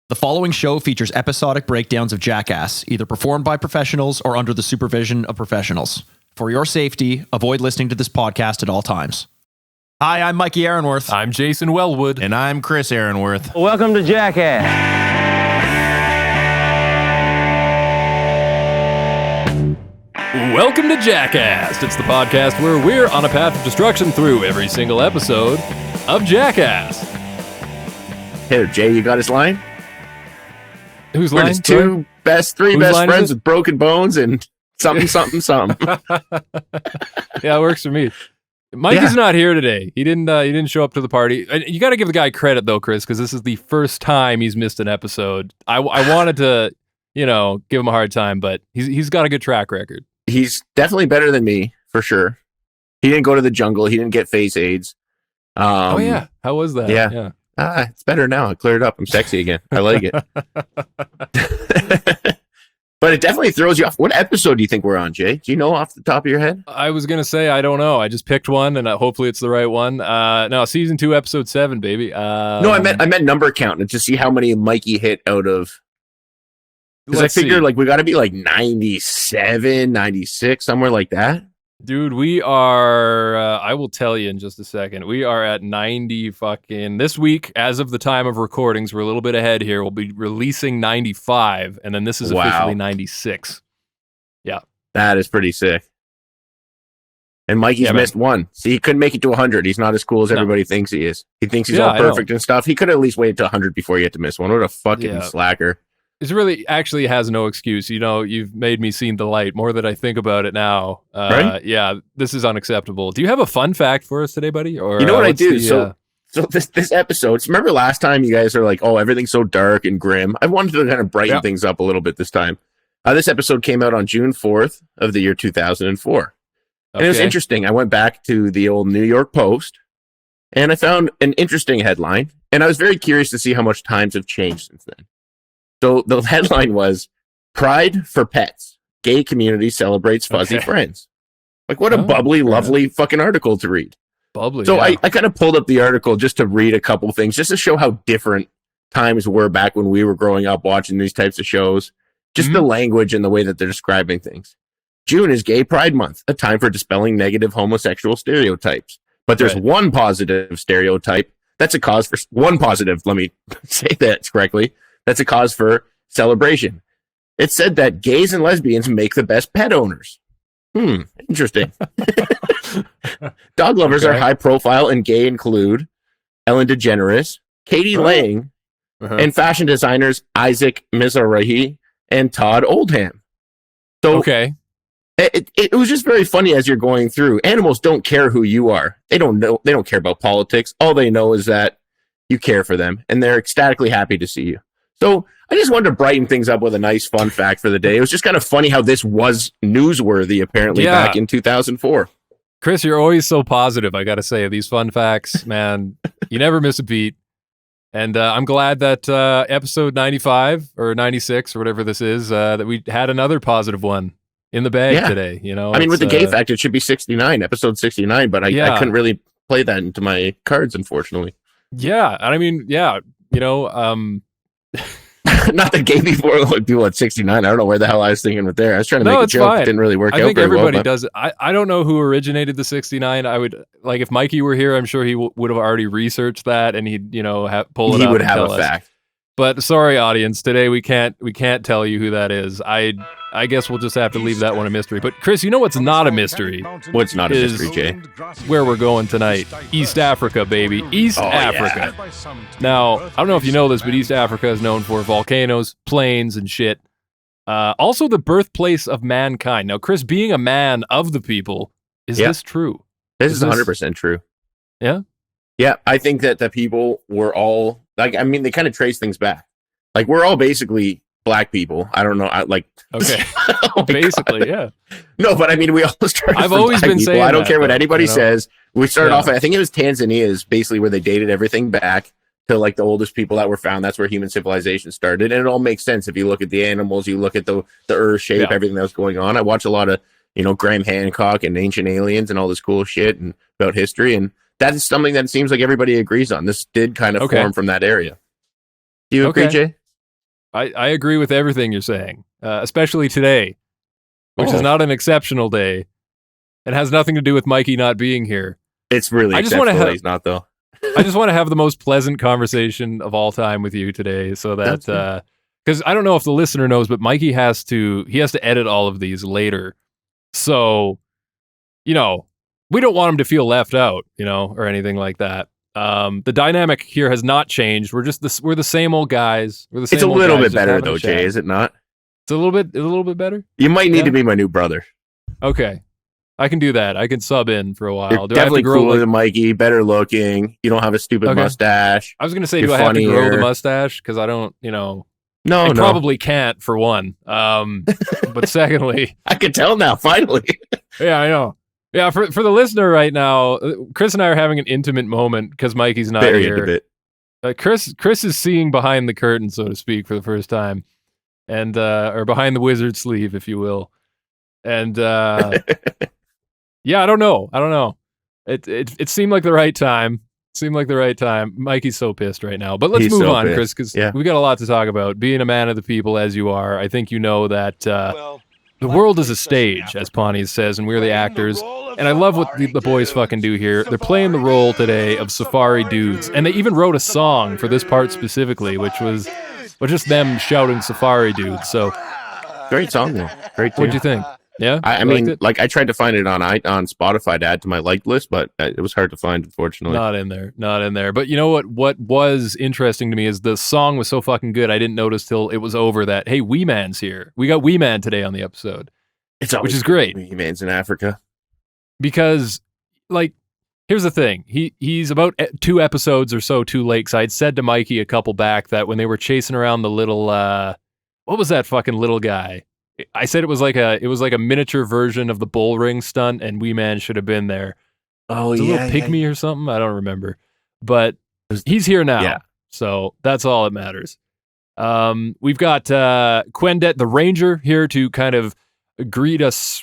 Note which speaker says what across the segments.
Speaker 1: The following show features episodic breakdowns of Jackass, either performed by professionals or under the supervision of professionals. For your safety, avoid listening to this podcast at all times. Hi, I'm Mikey Aaronworth.
Speaker 2: I'm Jason Wellwood.
Speaker 3: And I'm Chris Aaronworth.
Speaker 4: Welcome to Jackass.
Speaker 2: Welcome to Jackass. It's the podcast where we're on a path of destruction through every single episode of Jackass.
Speaker 3: Here, Jay, you got his line?
Speaker 2: Whose
Speaker 3: We're
Speaker 2: line?
Speaker 3: his three best friends with broken bones and something.
Speaker 2: Yeah, it works for me. Mike is not here today. He didn't show up to the party. And you got to give the guy credit though, Chris, because this is the first time he's missed an episode. I wanted to, give him a hard time, but he's got a good track record.
Speaker 3: He's definitely better than me, for sure. He didn't go to the jungle. He didn't get face AIDS.
Speaker 2: Oh yeah, how was that?
Speaker 3: Yeah. It's better now. I cleared up. I'm sexy again. I like it. But it definitely throws you off. What episode do you think we're on, Jay? Do you know off the top of your head?
Speaker 2: I was going to say, I don't know. I just picked one, and hopefully it's the right one. No, season 2, episode 7, baby.
Speaker 3: No, I meant number count and to see how many Mikey hit out of... Because I figured we got to be 97, 96, somewhere like that.
Speaker 2: Dude, we are, I will tell you in just a second, we are at 90 this week, as of the time of recordings, we're a little bit ahead here. We'll be releasing 95, and then this is officially 96. Yeah.
Speaker 3: That is pretty sick. And Mikey's missed one. See, he couldn't make it to 100. He's not as cool as everybody thinks he is. He thinks he's all perfect and stuff. He could at least wait to 100 before he had to miss one. What a fucking slacker.
Speaker 2: It really actually has no excuse. You've made me see the light more that I think about it now.
Speaker 3: Right?
Speaker 2: Yeah, this is unacceptable. Do you have a fun fact for us today, buddy? Or
Speaker 3: you know what I do? So this episode, remember last time you guys are like, oh, everything's so dark and grim. I wanted to kind of brighten things up a little bit this time. This episode came out on June 4th of the year 2004. And it was interesting. I went back to the old New York Post and I found an interesting headline. And I was very curious to see how much times have changed since then. So the headline was, Pride for Pets. Gay community celebrates fuzzy friends. What a bubbly, lovely fucking article to read.
Speaker 2: Bubbly,
Speaker 3: So I kind of pulled up the article just to read a couple things, just to show how different times were back when we were growing up watching these types of shows. Just the language and the way that they're describing things. June is Gay Pride Month, a time for dispelling negative homosexual stereotypes. But there's one positive stereotype. That's a cause for one positive. Let me say that correctly. That's a cause for celebration. It said that gays and lesbians make the best pet owners. Interesting. Dog lovers are high profile and gay include Ellen DeGeneres, Katie Lang, and fashion designers Isaac Mizrahi and Todd Oldham. So it was just very funny as you're going through. Animals don't care who you are. They don't know. They don't care about politics. All they know is that you care for them, and they're ecstatically happy to see you. So I just wanted to brighten things up with a nice fun fact for the day. It was just kind of funny how this was newsworthy apparently back in 2004.
Speaker 2: Chris, you're always so positive, I got to say. These fun facts, man, you never miss a beat. And I'm glad that episode 95 or 96 or whatever this is, that we had another positive one in the bag today.
Speaker 3: I mean, with the gay fact, it should be 69, episode 69, but I couldn't really play that into my cards, unfortunately.
Speaker 2: Yeah. I mean,
Speaker 3: not the gay people at 69. I don't know where the hell I was thinking with there. I was trying to make a joke. It didn't really work out very well.
Speaker 2: I think everybody does it. I don't know who originated the 69. I would if Mikey were here, I'm sure he would have already researched that and he'd pull it up.
Speaker 3: He would have a fact.
Speaker 2: But sorry, audience, today we can't tell you who that is. I guess we'll just have to leave that one a mystery. But Chris, you know what's not a mystery?
Speaker 3: What's not a mystery, Jay?
Speaker 2: Where we're going tonight. East Africa, baby. East Africa.
Speaker 3: Yeah.
Speaker 2: Now, I don't know if you know this, but East Africa is known for volcanoes, plains, and shit. Also the birthplace of mankind. Now, Chris, being a man of the people, is this true?
Speaker 3: This is 100% true.
Speaker 2: Yeah?
Speaker 3: Yeah, I think that the people were all... they kind of trace things back. We're all basically black people. I don't know.
Speaker 2: Basically, yeah.
Speaker 3: No, but I mean, we all started.
Speaker 2: I've always been saying
Speaker 3: I don't care what anybody says. We started off. I think it was Tanzania is basically where they dated everything back to the oldest people that were found. That's where human civilization started, and it all makes sense if you look at the animals, you look at the earth shape, everything that was going on. I watch a lot of Graham Hancock and Ancient Aliens and all this cool shit and about history, and that is something that seems like everybody agrees on. This did kind of form from that area. Do you agree, Jay?
Speaker 2: I agree with everything you're saying, especially today, which is not an exceptional day and has nothing to do with Mikey not being here.
Speaker 3: It's really exceptional that he's not, though.
Speaker 2: I just want to have the most pleasant conversation of all time with you today, so that because I don't know if the listener knows, but Mikey has to edit all of these later, so we don't want him to feel left out, or anything like that. The dynamic here has not changed. We're the same old guys. We're the same.
Speaker 3: It's a
Speaker 2: old
Speaker 3: little
Speaker 2: guys
Speaker 3: bit better though, Jay. Is it not?
Speaker 2: It's a little bit better.
Speaker 3: You might need to be my new brother.
Speaker 2: Okay, I can do that. I can sub in for a while.
Speaker 3: You're definitely cooler than Mikey. Better looking. You don't have a stupid mustache.
Speaker 2: I was gonna say, do I have to grow the mustache? Because I don't. No, probably can't for one. But secondly,
Speaker 3: I can tell now. Finally.
Speaker 2: Yeah, I know. Yeah, for the listener right now, Chris and I are having an intimate moment because Mikey's not here. Chris is seeing behind the curtain, so to speak, for the first time, and or behind the wizard sleeve, if you will. And yeah, I don't know. It seemed like the right time. Mikey's so pissed right now. But let's move on, Chris, because we got a lot to talk about. Being a man of the people as you are, I think you know that the world is a stage, as Pontius says, and we're the actors. And I love what the boys fucking do here. They're playing the role today of safari dudes. And they even wrote a song for this part specifically, which was just them shouting safari dudes. So
Speaker 3: great song, though. Great tune.
Speaker 2: What'd you think? Yeah?
Speaker 3: I mean, I tried to find it on Spotify to add to my liked list, but it was hard to find, unfortunately.
Speaker 2: Not in there. But you know what was interesting to me is the song was so fucking good, I didn't notice till it was over that, hey, Wee Man's here. We got Wee Man today on the episode. Which is great.
Speaker 3: Wee Man's in Africa.
Speaker 2: Because, here's the thing. He's about 2 episodes or so too late. So I'd said to Mikey a couple back that when they were chasing around the little, what was that fucking little guy? I said it was like a miniature version of the bull ring stunt, and Wee Man should have been there.
Speaker 3: Oh,
Speaker 2: it's a little pygmy or something. I don't remember, but he's here now. Yeah. So that's all that matters. We've got Quendet the Ranger here to kind of greet us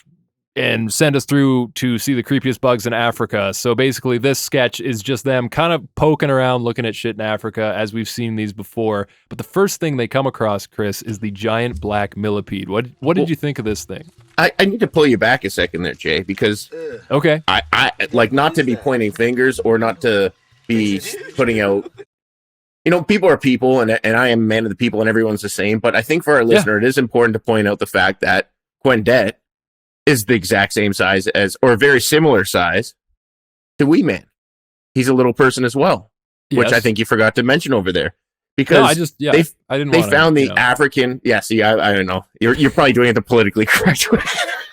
Speaker 2: and send us through to see the creepiest bugs in Africa. So basically this sketch is just them kind of poking around, looking at shit in Africa as we've seen these before. But the first thing they come across, Chris, is the giant black millipede. What did you think of this thing?
Speaker 3: I need to pull you back a second there, Jay, because
Speaker 2: okay,
Speaker 3: I like not to be pointing fingers or not to be putting out, people are people and I am a man of the people and everyone's the same. But I think for our listener, it is important to point out the fact that Quendet is the exact same size as, or very similar size to Wee Man. He's a little person as well, which I think you forgot to mention over there. Because they found the African. Yeah, see, I don't know. You're probably doing it the politically correct way.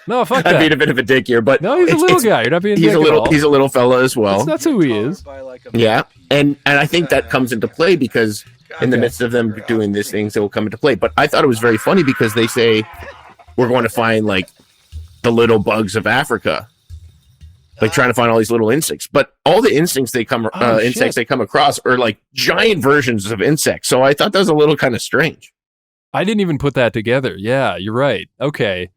Speaker 2: No, fuck that.
Speaker 3: I'm being a bit of a dick here, but
Speaker 2: no, he's a little guy. You're not being.
Speaker 3: He's a little. He's a little fella as well.
Speaker 2: That's who he is.
Speaker 3: Yeah, and I think that comes into play because in the midst of them doing these things, it will come into play. But I thought it was very funny because they say we're going to find the little bugs of Africa, trying to find all these little insects. But all the insects they come across are giant versions of insects. So I thought that was a little kind of strange.
Speaker 2: I didn't even put that together. Yeah, you're right. Okay,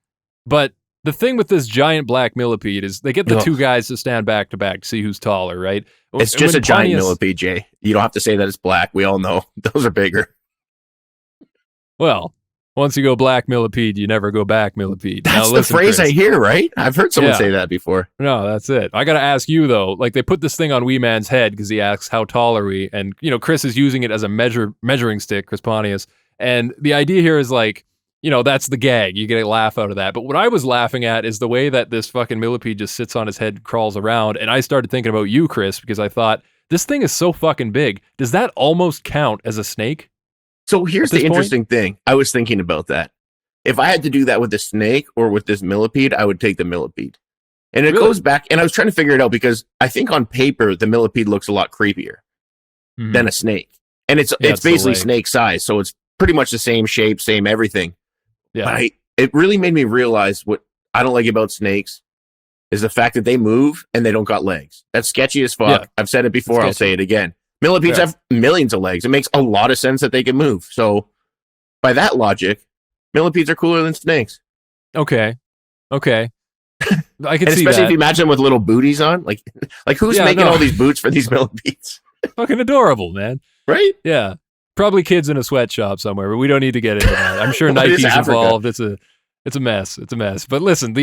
Speaker 2: but the thing with this giant black millipede is they get the 2 guys to stand back to back to see who's taller, right?
Speaker 3: It's just a giant millipede, Jay. You don't have to say that it's black. We all know those are bigger.
Speaker 2: Well, once you go black millipede, you never go back millipede.
Speaker 3: That's the phrase, Chris. I hear, right? I've heard someone say that before.
Speaker 2: No, that's it. I got to ask you, though. They put this thing on Wee Man's head because he asks, how tall are we? And, Chris is using it as a measuring stick, Chris Pontius. And the idea here is that's the gag. You get a laugh out of that. But what I was laughing at is the way that this fucking millipede just sits on his head, crawls around. And I started thinking about you, Chris, because I thought, this thing is so fucking big. Does that almost count as a snake?
Speaker 3: So here's the interesting thing. I was thinking about that. If I had to do that with a snake or with this millipede, I would take the millipede. And it goes back, and I was trying to figure it out because I think on paper, the millipede looks a lot creepier than a snake. And it's basically snake size. So it's pretty much the same shape, same everything. Yeah. But it really made me realize what I don't like about snakes is the fact that they move and they don't got legs. That's sketchy as fuck. Yeah. I've said it before. I'll say it again. Millipedes have millions of legs. It makes a lot of sense that they can move. So by that logic, millipedes are cooler than snakes.
Speaker 2: Okay. I can see that.
Speaker 3: Especially if you imagine them with little booties on. Who's making all these boots for these millipedes?
Speaker 2: Fucking adorable, man.
Speaker 3: Right?
Speaker 2: Yeah. Probably kids in a sweatshop somewhere, but we don't need to get into that. I'm sure Nike's involved. It's a mess. It's a mess. But listen,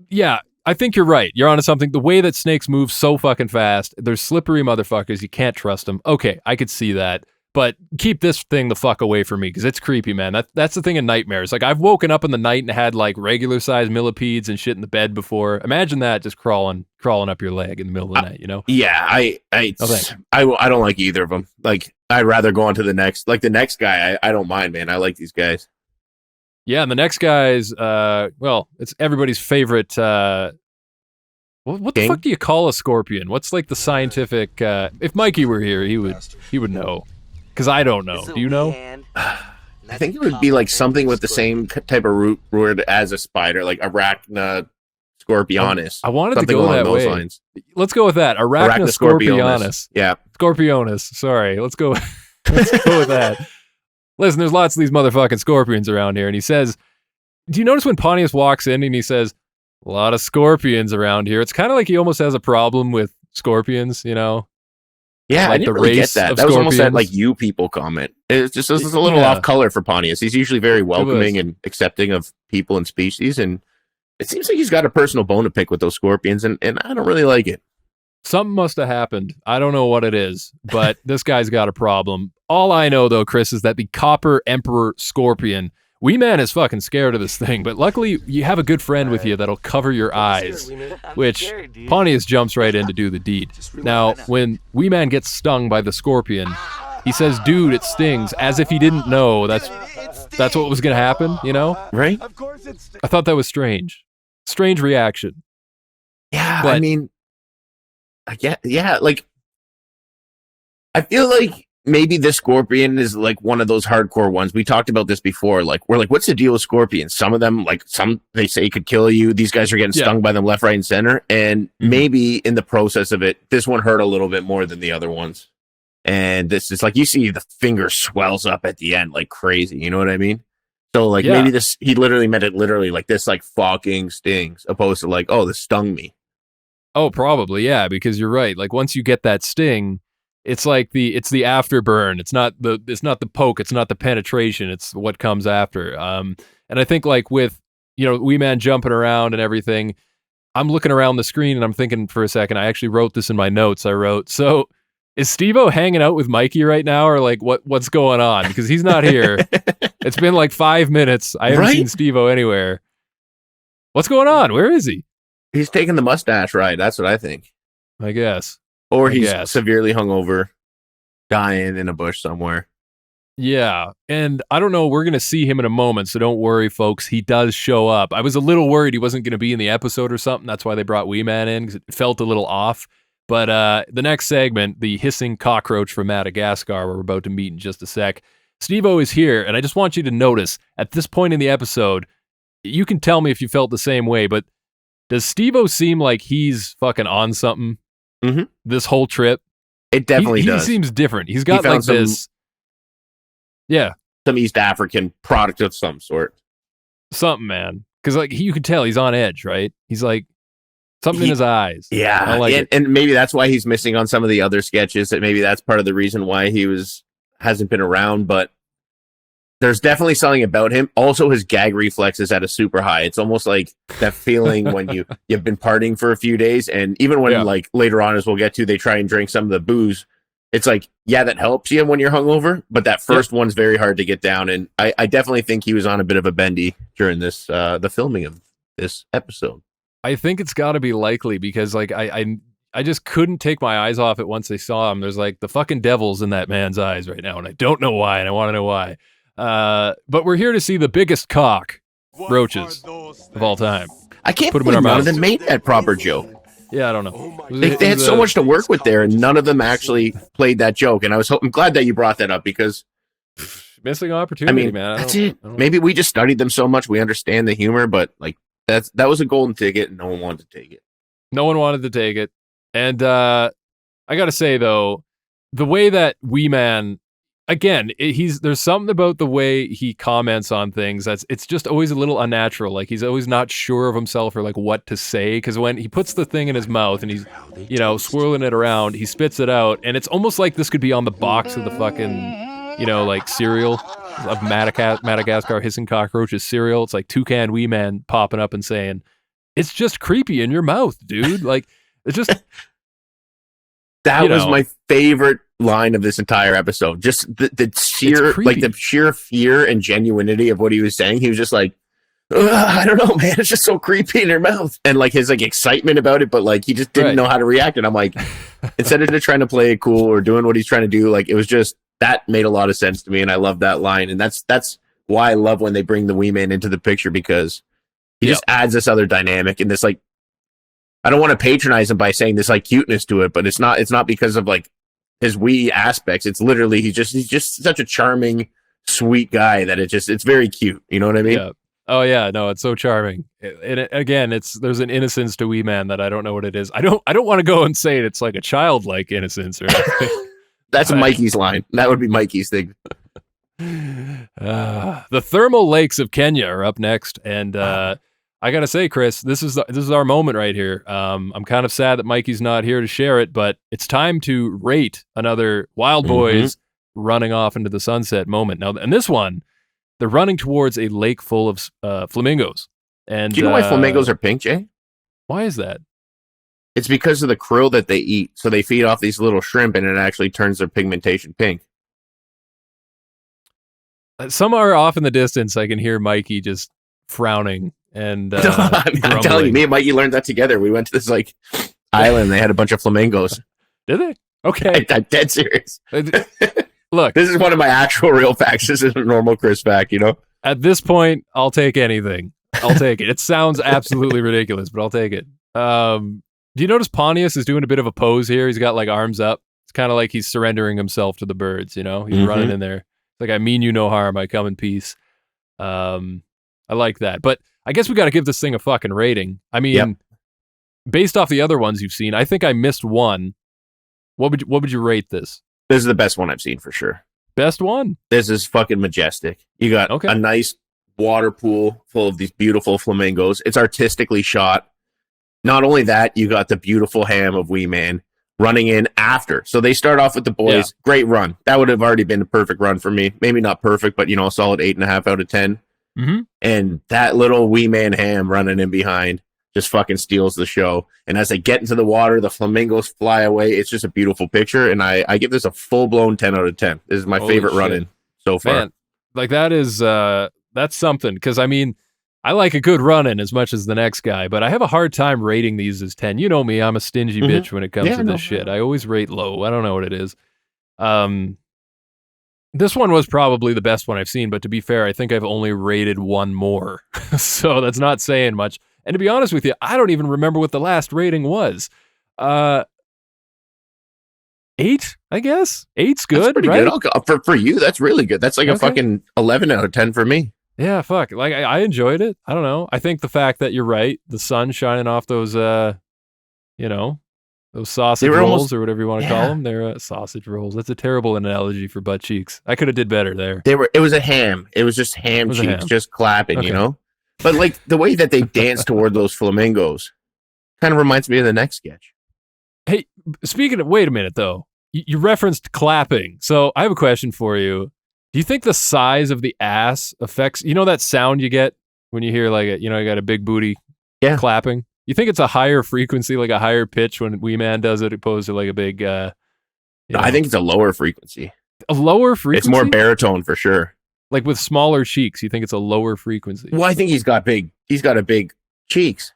Speaker 2: yeah, I think you're right. You're onto something. The way that snakes move so fucking fast, they're slippery motherfuckers. You can't trust them. Okay, I could see that. But keep this thing the fuck away from me because it's creepy, man. That's the thing in nightmares. Like, I've woken up in the night and had like regular sized millipedes and shit in the bed before. Imagine that just crawling up your leg in the middle of the night, you know?
Speaker 3: Yeah, I don't like either of them. Like, I'd rather go on to the next guy. I don't mind, man. I like these guys.
Speaker 2: Yeah, and the next guy's, it's everybody's favorite. What the fuck do you call a scorpion? What's like the scientific? If Mikey were here, he would know. Because I don't know. Do you know?
Speaker 3: I think it would be like something with the same type of root word as a spider, like Arachna scorpionis.
Speaker 2: I wanted to go that way. Lines. Let's go with that. Arachna scorpionis.
Speaker 3: Yeah.
Speaker 2: Scorpionis. Sorry. Let's go. Let's go with that. Listen, there's lots of these motherfucking scorpions around here. And he says, do you notice when Pontius walks in and he says, a lot of scorpions around here? It's kind of like he almost has a problem with scorpions, you know?
Speaker 3: Yeah,
Speaker 2: like
Speaker 3: I didn't really get that. That was almost that like you people comment. It's just a little off color for Pontius. He's usually very welcoming and accepting of people and species, and it seems like he's got a personal bone to pick with those scorpions, and I don't really like it.
Speaker 2: Something must have happened. I don't know what it is, but this guy's got a problem. All I know, though, Chris, is that the Copper Emperor Scorpion, Wee Man is fucking scared of this thing, but luckily you have a good friend with you that'll cover your eyes, which Pontius jumps right in to do the deed. Now, when Wee Man gets stung by the scorpion, he says, dude, it stings, as if he didn't know that's what was going to happen, you know?
Speaker 3: Right?
Speaker 2: I thought that was strange. Strange reaction.
Speaker 3: Yeah, but, I mean, yeah, like, I feel like maybe this scorpion is like one of those hardcore ones. We talked about this before. Like, we're like, what's the deal with scorpions? Some of them, like they say could kill you. These guys are getting stung by them left, right, and center. And maybe in the process of it, this one hurt a little bit more than the other ones. And this is like, you see the finger swells up at the end like crazy. You know what I mean? So like maybe he literally meant it literally like this, like fucking stings, opposed to like, oh, this stung me.
Speaker 2: Oh, probably. Yeah. Because you're right. Like once you get that sting, it's like the afterburn. It's not the poke. It's not the penetration. It's what comes after. And I think like with, Wee Man jumping around and everything, I'm looking around the screen and I'm thinking for a second, I actually wrote this in my notes. I wrote, so is SteveO hanging out with Mikey right now or like what's going on? Because he's not here. It's been like 5 minutes. I haven't seen SteveO anywhere. What's going on? Where is he?
Speaker 3: He's taking the mustache ride. That's what I think.
Speaker 2: I guess.
Speaker 3: Or he's severely hungover, dying in a bush somewhere.
Speaker 2: Yeah, and I don't know. We're going to see him in a moment, so don't worry, folks. He does show up. I was a little worried he wasn't going to be in the episode or something. That's why they brought Wee Man in, because it felt a little off. But the next segment, the hissing cockroach from Madagascar, we're about to meet in just a sec. SteveO is here, and I just want you to notice, at this point in the episode, you can tell me if you felt the same way, but does SteveO seem like he's fucking on something?
Speaker 3: Mm-hmm.
Speaker 2: This whole trip,
Speaker 3: it definitely does.
Speaker 2: He seems different. He's got like this,
Speaker 3: some East African product of some sort,
Speaker 2: something, man. Because like you could tell he's on edge, right? He's like something in his eyes.
Speaker 3: Yeah,
Speaker 2: I like it.
Speaker 3: And maybe that's why he's missing on some of the other sketches. That maybe that's part of the reason why he hasn't been around. But there's definitely something about him. Also, his gag reflex is at a super high. It's almost like that feeling when you've been partying for a few days, and even when like later on, as we'll get to, they try and drink some of the booze. It's like, yeah, that helps you when you're hungover, but that first one's very hard to get down. And I definitely think he was on a bit of a bendy during this the filming of this episode.
Speaker 2: I think it's got to be likely because like I just couldn't take my eyes off it once I saw him. There's like the fucking devil's in that man's eyes right now, and I don't know why, and I want to know why. But we're here to see the biggest cock roaches of all time.
Speaker 3: I can't believe none of them made that proper joke.
Speaker 2: Yeah, I don't know.
Speaker 3: They had so much to work with there, and none of them actually played that joke. And I'm glad that you brought that up because
Speaker 2: missing opportunity, man.
Speaker 3: That's it. Maybe we just studied them so much we understand the humor, but like that was a golden ticket, and no one wanted to take it.
Speaker 2: No one wanted to take it, and I got to say though, the way that Wee Man. Again, there's something about the way he comments on things it's just always a little unnatural. Like he's always not sure of himself or like what to say. Because when he puts the thing in his mouth and he's, swirling it around, he spits it out, and it's almost like this could be on the box of the fucking like cereal of Madagascar hissing cockroaches cereal. It's like Toucan Wee Man popping up and saying, "It's just creepy in your mouth, dude." Like it's just
Speaker 3: that was my favorite line of this entire episode. Just the sheer fear and genuinity of what he was saying. He was just like, I don't know, man. It's just so creepy in your mouth, and like his like excitement about it, but like he just didn't know how to react. And I'm like, instead of just trying to play it cool or doing what he's trying to do, like it was just that made a lot of sense to me, and I love that line. And that's why I love when they bring the Wee Man into the picture, because he just adds this other dynamic and this like. I don't want to patronize him by saying this like cuteness to it, but it's not because of like his wee aspects. It's literally he's just such a charming, sweet guy that it's very cute. You know what I mean?
Speaker 2: Yeah. Oh yeah, no, it's so charming. And again, there's an innocence to Wee Man that I don't know what it is. I don't want to go and say it's like a childlike innocence or anything.
Speaker 3: That's Mikey's line. That would be Mikey's thing.
Speaker 2: The thermal lakes of Kenya are up next, and I gotta say, Chris, this is our moment right here. I'm kind of sad that Mikey's not here to share it, but it's time to rate another WildBoyz running off into the sunset moment. Now, and this one, they're running towards a lake full of flamingos. And
Speaker 3: do you know why flamingos are pink, Jay?
Speaker 2: Why is that?
Speaker 3: It's because of the krill that they eat. So they feed off these little shrimp, and it actually turns their pigmentation pink.
Speaker 2: Somewhere off in the distance, I can hear Mikey just frowning. And
Speaker 3: I'm telling you, me and Mikey learned that together. We went to this like island. They had a bunch of flamingos.
Speaker 2: Did they? Okay.
Speaker 3: I'm dead serious.
Speaker 2: Look,
Speaker 3: this is one of my actual real facts. This isn't a normal Chris fact, you know?
Speaker 2: At this point, I'll take anything. I'll take it. It sounds absolutely ridiculous, but I'll take it. Do you notice Pontius is doing a bit of a pose here? He's got like arms up. It's kind of like he's surrendering himself to the birds, you know? He's running in there. It's like, I mean you no harm. I come in peace. I like that. But I guess we got to give this thing a fucking rating. I mean, based off the other ones you've seen, I think I missed one. What would you rate this?
Speaker 3: This is the best one I've seen for sure.
Speaker 2: Best one?
Speaker 3: This is fucking majestic. You got a nice water pool full of these beautiful flamingos. It's artistically shot. Not only that, you got the beautiful ham of Wee Man running in after. So they start off with the boys. Yeah. Great run. That would have already been a perfect run for me. Maybe not perfect, but a solid 8.5 out of 10. And that little Wee Man ham running in behind just fucking steals the show. And as they get into the water, the flamingos fly away. It's just a beautiful picture. And I give this a full-blown 10 out of 10. This is my favorite run-in so far. Man,
Speaker 2: like that is, that's something. Because, I mean, I like a good run-in as much as the next guy, but I have a hard time rating these as 10. You know me, I'm a stingy bitch when it comes to this shit. I always rate low. I don't know what it is. This one was probably the best one I've seen, but to be fair, I think I've only rated one more. So that's not saying much. And to be honest with you, I don't even remember what the last rating was. 8, I guess. 8's good, that's pretty right?
Speaker 3: Good. For you, that's really good. That's like a fucking 11 out of 10 for me.
Speaker 2: Yeah, fuck. Like I enjoyed it. I don't know. I think the fact that you're right, the sun shining off those, those sausage rolls or whatever you want to call them. They're sausage rolls. That's a terrible analogy for butt cheeks. I could have did better there.
Speaker 3: It was a ham. It was just ham cheeks, just clapping, you know? But like the way that they dance toward those flamingos kind of reminds me of the next sketch.
Speaker 2: Hey, speaking of, wait a minute though. You referenced clapping. So I have a question for you. Do you think the size of the ass affects, that sound you get when you hear like, you got a big booty clapping? You think it's a higher frequency, like a higher pitch when Wee Man does it, opposed to like a big? I
Speaker 3: think it's a lower frequency.
Speaker 2: A lower frequency?
Speaker 3: It's more baritone for sure.
Speaker 2: Like with smaller cheeks, you think it's a lower frequency?
Speaker 3: Well, I think he's got a big cheeks.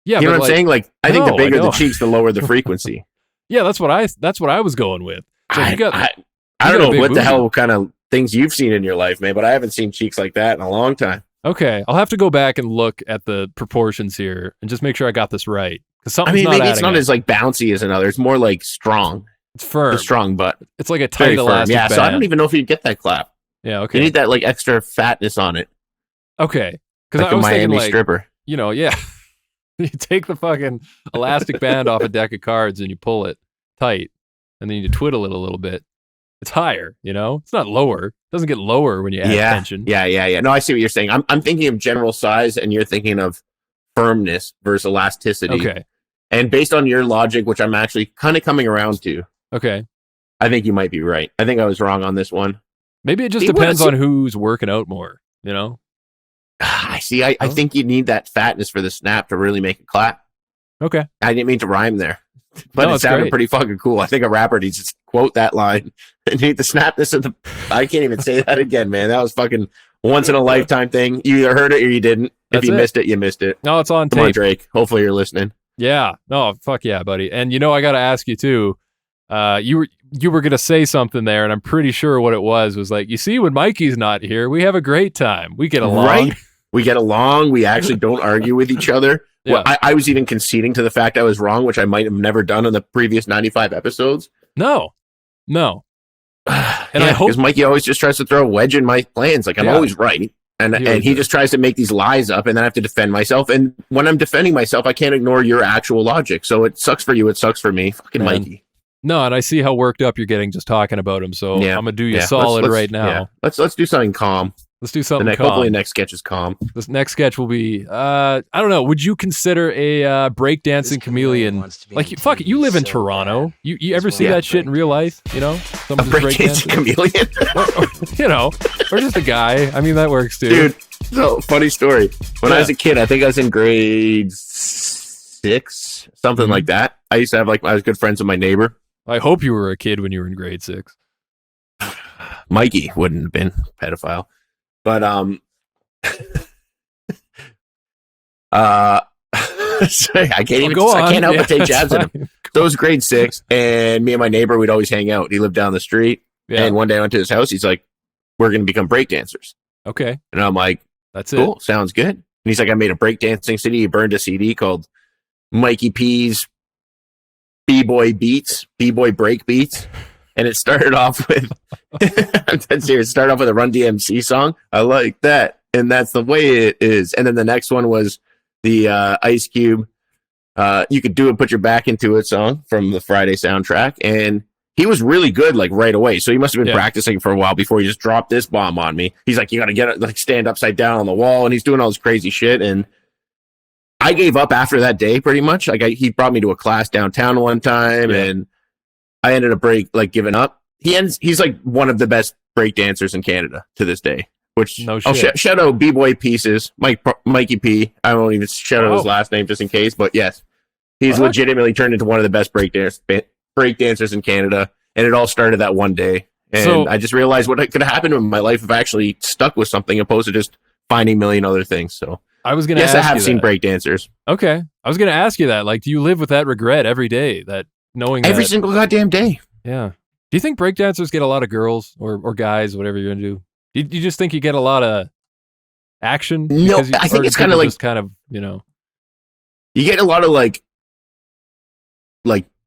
Speaker 2: Yeah,
Speaker 3: you know what I'm saying? Like, I think the bigger the cheeks, the lower the frequency.
Speaker 2: Yeah, that's what I was going with. So
Speaker 3: I don't know what the hell kind of things you've seen in your life, man, but I haven't seen cheeks like that in a long time.
Speaker 2: Okay, I'll have to go back and look at the proportions here and just make sure I got this right.
Speaker 3: Maybe it's not as like bouncy as another. It's more like strong.
Speaker 2: It's firm.
Speaker 3: The strong butt.
Speaker 2: It's like a tight elastic band.
Speaker 3: So I don't even know if you'd get that clap.
Speaker 2: Yeah, okay.
Speaker 3: You need that like extra fatness on it.
Speaker 2: Okay.
Speaker 3: Because like I was Miami stripper.
Speaker 2: You take the fucking elastic band off a deck of cards and you pull it tight, and then you twiddle it a little bit. It's higher, It's not lower. It doesn't get lower when you add tension.
Speaker 3: Yeah. No, I see what you're saying. I'm thinking of general size, and you're thinking of firmness versus elasticity.
Speaker 2: Okay.
Speaker 3: And based on your logic, which I'm actually kind of coming around to.
Speaker 2: Okay.
Speaker 3: I think you might be right. I think I was wrong on this one.
Speaker 2: Maybe it just depends on who's working out more, you know?
Speaker 3: I see. I think you need that fatness for the snap to really make it clap.
Speaker 2: Okay.
Speaker 3: I didn't mean to rhyme there, but it sounded pretty fucking cool. I think a rapper needs to quote that line. You need the snapness of the... I can't even say that again, man. That was fucking once in a lifetime thing. You either heard it or you didn't. If you missed it, you missed it.
Speaker 2: No, it's on tape.
Speaker 3: Come on, Drake. Hopefully you're listening.
Speaker 2: Yeah. No, fuck yeah, buddy. And you know, I got to ask you too. You were going to say something there, and I'm pretty sure what it was like, you see, when Mikey's not here, we have a great time. We get along.
Speaker 3: Right? We get along. We actually don't argue with each other. Yeah. Well, I was even conceding to the fact I was wrong, which I might have never done in the previous 95 episodes.
Speaker 2: No. And I hope,
Speaker 3: because Mikey always just tries to throw a wedge in my plans. Like, I'm always right. And he just tries to make these lies up, and then I have to defend myself. And when I'm defending myself, I can't ignore your actual logic. So it sucks for you. It sucks for me. Fucking Mikey.
Speaker 2: No, and I see how worked up you're getting just talking about him. So I'm going to do you solid right now.
Speaker 3: Yeah. Let's do something calm.
Speaker 2: Let's do something calm.
Speaker 3: Hopefully the next sketch is calm.
Speaker 2: This next sketch will be, I don't know, would you consider a breakdancing chameleon? Like, fuck it, you live in Toronto. You ever see that shit in real life? You know?
Speaker 3: A breakdancing chameleon?
Speaker 2: You know, or just a guy. I mean, that works too.
Speaker 3: Dude, so funny story. When I was a kid, I think I was in grade 6, something like that. I used to have, I was good friends with my neighbor.
Speaker 2: I hope you were a kid when you were in grade 6.
Speaker 3: Mikey wouldn't have been a pedophile. But I can't even. I can't help but take jabs at him. So it was grade 6, and me and my neighbor would always hang out. He lived down the street, and one day I went to his house. He's like, "We're going to become breakdancers."
Speaker 2: Okay,
Speaker 3: and I'm like,
Speaker 2: "That's
Speaker 3: cool,
Speaker 2: it.
Speaker 3: Sounds good." And he's like, "I made a breakdancing CD. He burned a CD called Mikey P's B-Boy Beats, B-Boy Break Beats." And it started off with, I'm dead serious, it started off with a Run DMC song. I like that. And that's the way it is. And then the next one was the Ice Cube, You Could Do It, Put Your Back Into It song from the Friday soundtrack. And he was really good, right away. So he must have been practicing for a while before he just dropped this bomb on me. He's like, you got to get it, stand upside down on the wall. And he's doing all this crazy shit. And I gave up after that day, pretty much. He brought me to a class downtown one time, and I ended up giving up. He's like one of the best break dancers in Canada to this day. Which shout out B-Boy Pieces, Mikey P. I won't even shout out his last name just in case, but yes, he's legitimately turned into one of the best break dancers in Canada. And it all started that one day. And I just realized what could have happened in my life if I actually stuck with something opposed to just finding a million other things. So
Speaker 2: I was going to.
Speaker 3: Yes, I have seen break dancers.
Speaker 2: Okay, I was going to ask you that. Do you live with that regret every day? That knowing
Speaker 3: every single goddamn day.
Speaker 2: Yeah. Do you think breakdancers get a lot of girls or guys, whatever you're into? Do you just think you get a lot of action?
Speaker 3: No, I think it's kind of
Speaker 2: you
Speaker 3: get a lot of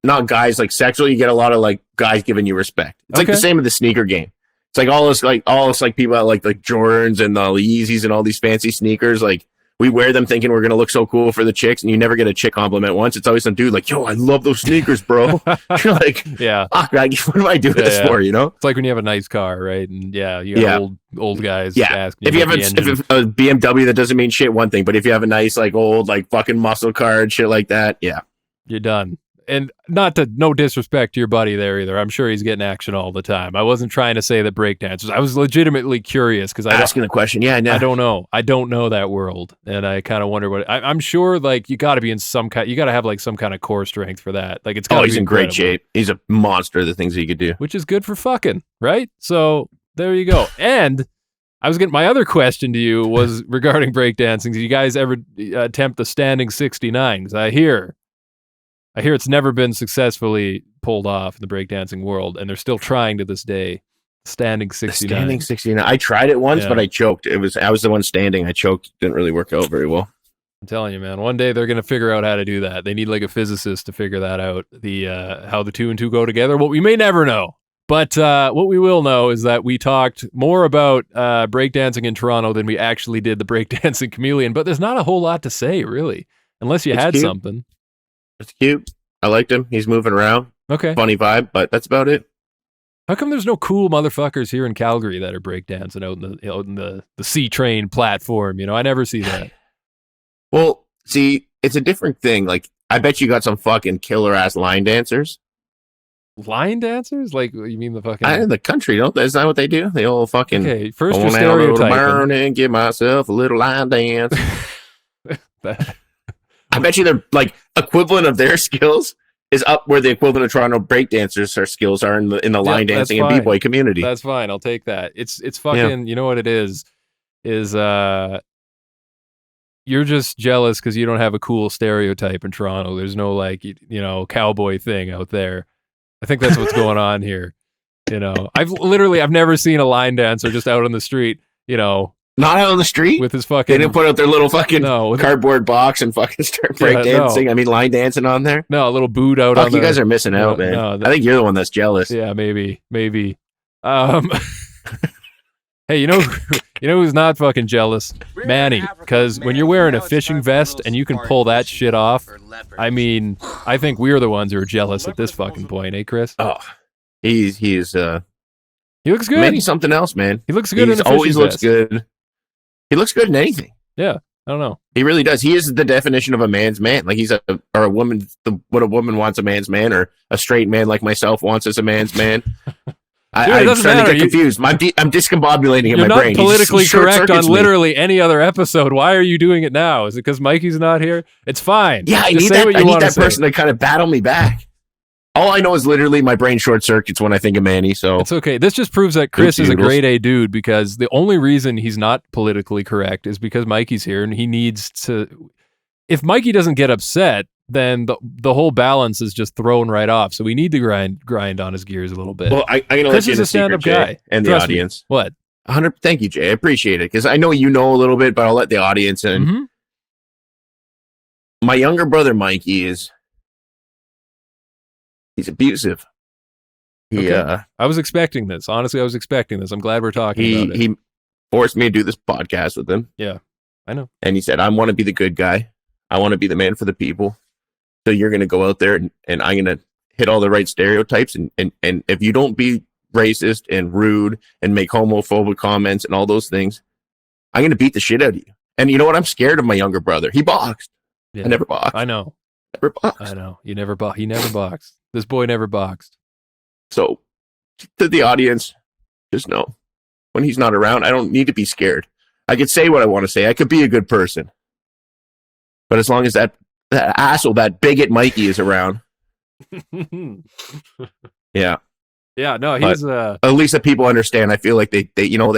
Speaker 3: not guys sexual. You get a lot of guys giving you respect. It's the same with the sneaker game. It's all us people that like Jordans and the Yeezys and all these fancy sneakers. We wear them thinking we're going to look so cool for the chicks, and you never get a chick compliment once. It's always some dude yo, I love those sneakers, bro. You're like, fuck, what do I do this for, you know?
Speaker 2: It's like when you have a nice car, right? And you got old guys asking
Speaker 3: if you have a BMW, that doesn't mean shit, one thing. But if you have a nice, old, fucking muscle car and shit like that,
Speaker 2: you're done. And no disrespect to your buddy there either. I'm sure he's getting action all the time. I wasn't trying to say that breakdancers. I was legitimately curious because
Speaker 3: asking the question. Yeah, no.
Speaker 2: I don't know. I don't know that world, and I kind of wonder what. I'm sure you got to be in some kind. You got to have some kind of core strength for that. It's.
Speaker 3: He's in great shape. He's a monster. The things he could do,
Speaker 2: which is good for fucking, right? So there you go. And I was getting my other question to you was regarding breakdancing. Did you guys ever attempt the standing 69? Because I hear it's never been successfully pulled off in the breakdancing world, and they're still trying to this day. Standing 69.
Speaker 3: Standing 69. I tried it once, but I choked. I was the one standing. I choked. Didn't really work out very well.
Speaker 2: I'm telling you, man. One day they're gonna figure out how to do that. They need a physicist to figure that out. The how the 2 and 2 go together. Well, we may never know. But what we will know is that we talked more about breakdancing in Toronto than we actually did the breakdancing chameleon. But there's not a whole lot to say, really, unless you had something.
Speaker 3: It's cute. I liked him. He's moving around.
Speaker 2: Okay.
Speaker 3: Funny vibe, but that's about it.
Speaker 2: How come there's no cool motherfuckers here in Calgary that are breakdancing out in the C train platform? I never see that.
Speaker 3: Well, see, it's a different thing. I bet you got some fucking killer ass line dancers.
Speaker 2: line dancers? Like, you mean the fucking...
Speaker 3: In the country, don't they? Is that what they do? They all fucking...
Speaker 2: Okay, first
Speaker 3: I
Speaker 2: you're
Speaker 3: wanna have a little
Speaker 2: stereotyping.
Speaker 3: burn and give myself a little line dance. I bet you they're like equivalent of their skills is up where the equivalent of Toronto breakdancers or skills are in the line dancing and b-boy community.
Speaker 2: That's fine. I'll take that. It's fucking, you know what it is you're just jealous because you don't have a cool stereotype in Toronto. There's no like, cowboy thing out there. I think that's what's going on here. I've never seen a line dancer just out on the street,
Speaker 3: Not out on the street?
Speaker 2: with his fucking...
Speaker 3: They didn't put out their little fucking cardboard box and fucking start breakdancing.
Speaker 2: No.
Speaker 3: I mean, line dancing on there.
Speaker 2: No, a little boot out on
Speaker 3: you guys are missing out, man.
Speaker 2: No,
Speaker 3: I think you're the one that's jealous.
Speaker 2: Yeah, maybe. Hey, you know who's not fucking jealous? Manny, because when you're wearing a fishing vest and you can pull that shit off, I mean, I think we're the ones who are jealous at this fucking point, eh, Chris?
Speaker 3: Oh, he looks good.
Speaker 2: Manny's
Speaker 3: something else, man.
Speaker 2: He looks good in a fishing
Speaker 3: always looks
Speaker 2: vest.
Speaker 3: good. He looks good in anything.
Speaker 2: Yeah, I don't know.
Speaker 3: He really does. He is the definition of a man's man. Like he's a woman, what a woman wants a man's man, or a straight man like myself wants as a man's man. I'm starting to get confused. I'm discombobulating in my brain.
Speaker 2: You're not politically correct on literally any other episode. Why are you doing it now? Is it because Mikey's not here? It's fine.
Speaker 3: Yeah, I need that person to kind of battle me back. All I know is literally my brain short circuits when I think of Manny. So
Speaker 2: it's okay. This just proves that Chris is a grade A dude, because the only reason he's not politically correct is because Mikey's here, and he needs to. If Mikey doesn't get upset, then the whole balance is just thrown right off. So we need to grind on his gears a little bit.
Speaker 3: Well, I'm going to let you in a stand-up guy and the audience.
Speaker 2: Me. What?
Speaker 3: 100. Thank you, Jay. I appreciate it, because I know you know a little bit, but I'll let the audience in.
Speaker 2: Mm-hmm.
Speaker 3: My younger brother Mikey he's abusive.
Speaker 2: I was expecting this. Honestly, I was expecting this. I'm glad we're talking about it.
Speaker 3: He forced me to do this podcast with him.
Speaker 2: Yeah, I know.
Speaker 3: And he said, I want to be the good guy. I want to be the man for the people. So you're going to go out there and I'm going to hit all the right stereotypes. And if you don't be racist and rude and make homophobic comments and all those things, I'm going to beat the shit out of you. And you know what? I'm scared of my younger brother. He boxed.
Speaker 2: Yeah,
Speaker 3: I never boxed.
Speaker 2: I know.
Speaker 3: Never boxed.
Speaker 2: I know. He never boxed. This boy never boxed.
Speaker 3: So to the audience, just know when he's not around, I don't need to be scared. I could say what I want to say. I could be a good person. But as long as that asshole, that bigot Mikey is around. Yeah.
Speaker 2: Yeah, no, he's
Speaker 3: at least the people understand. I feel like they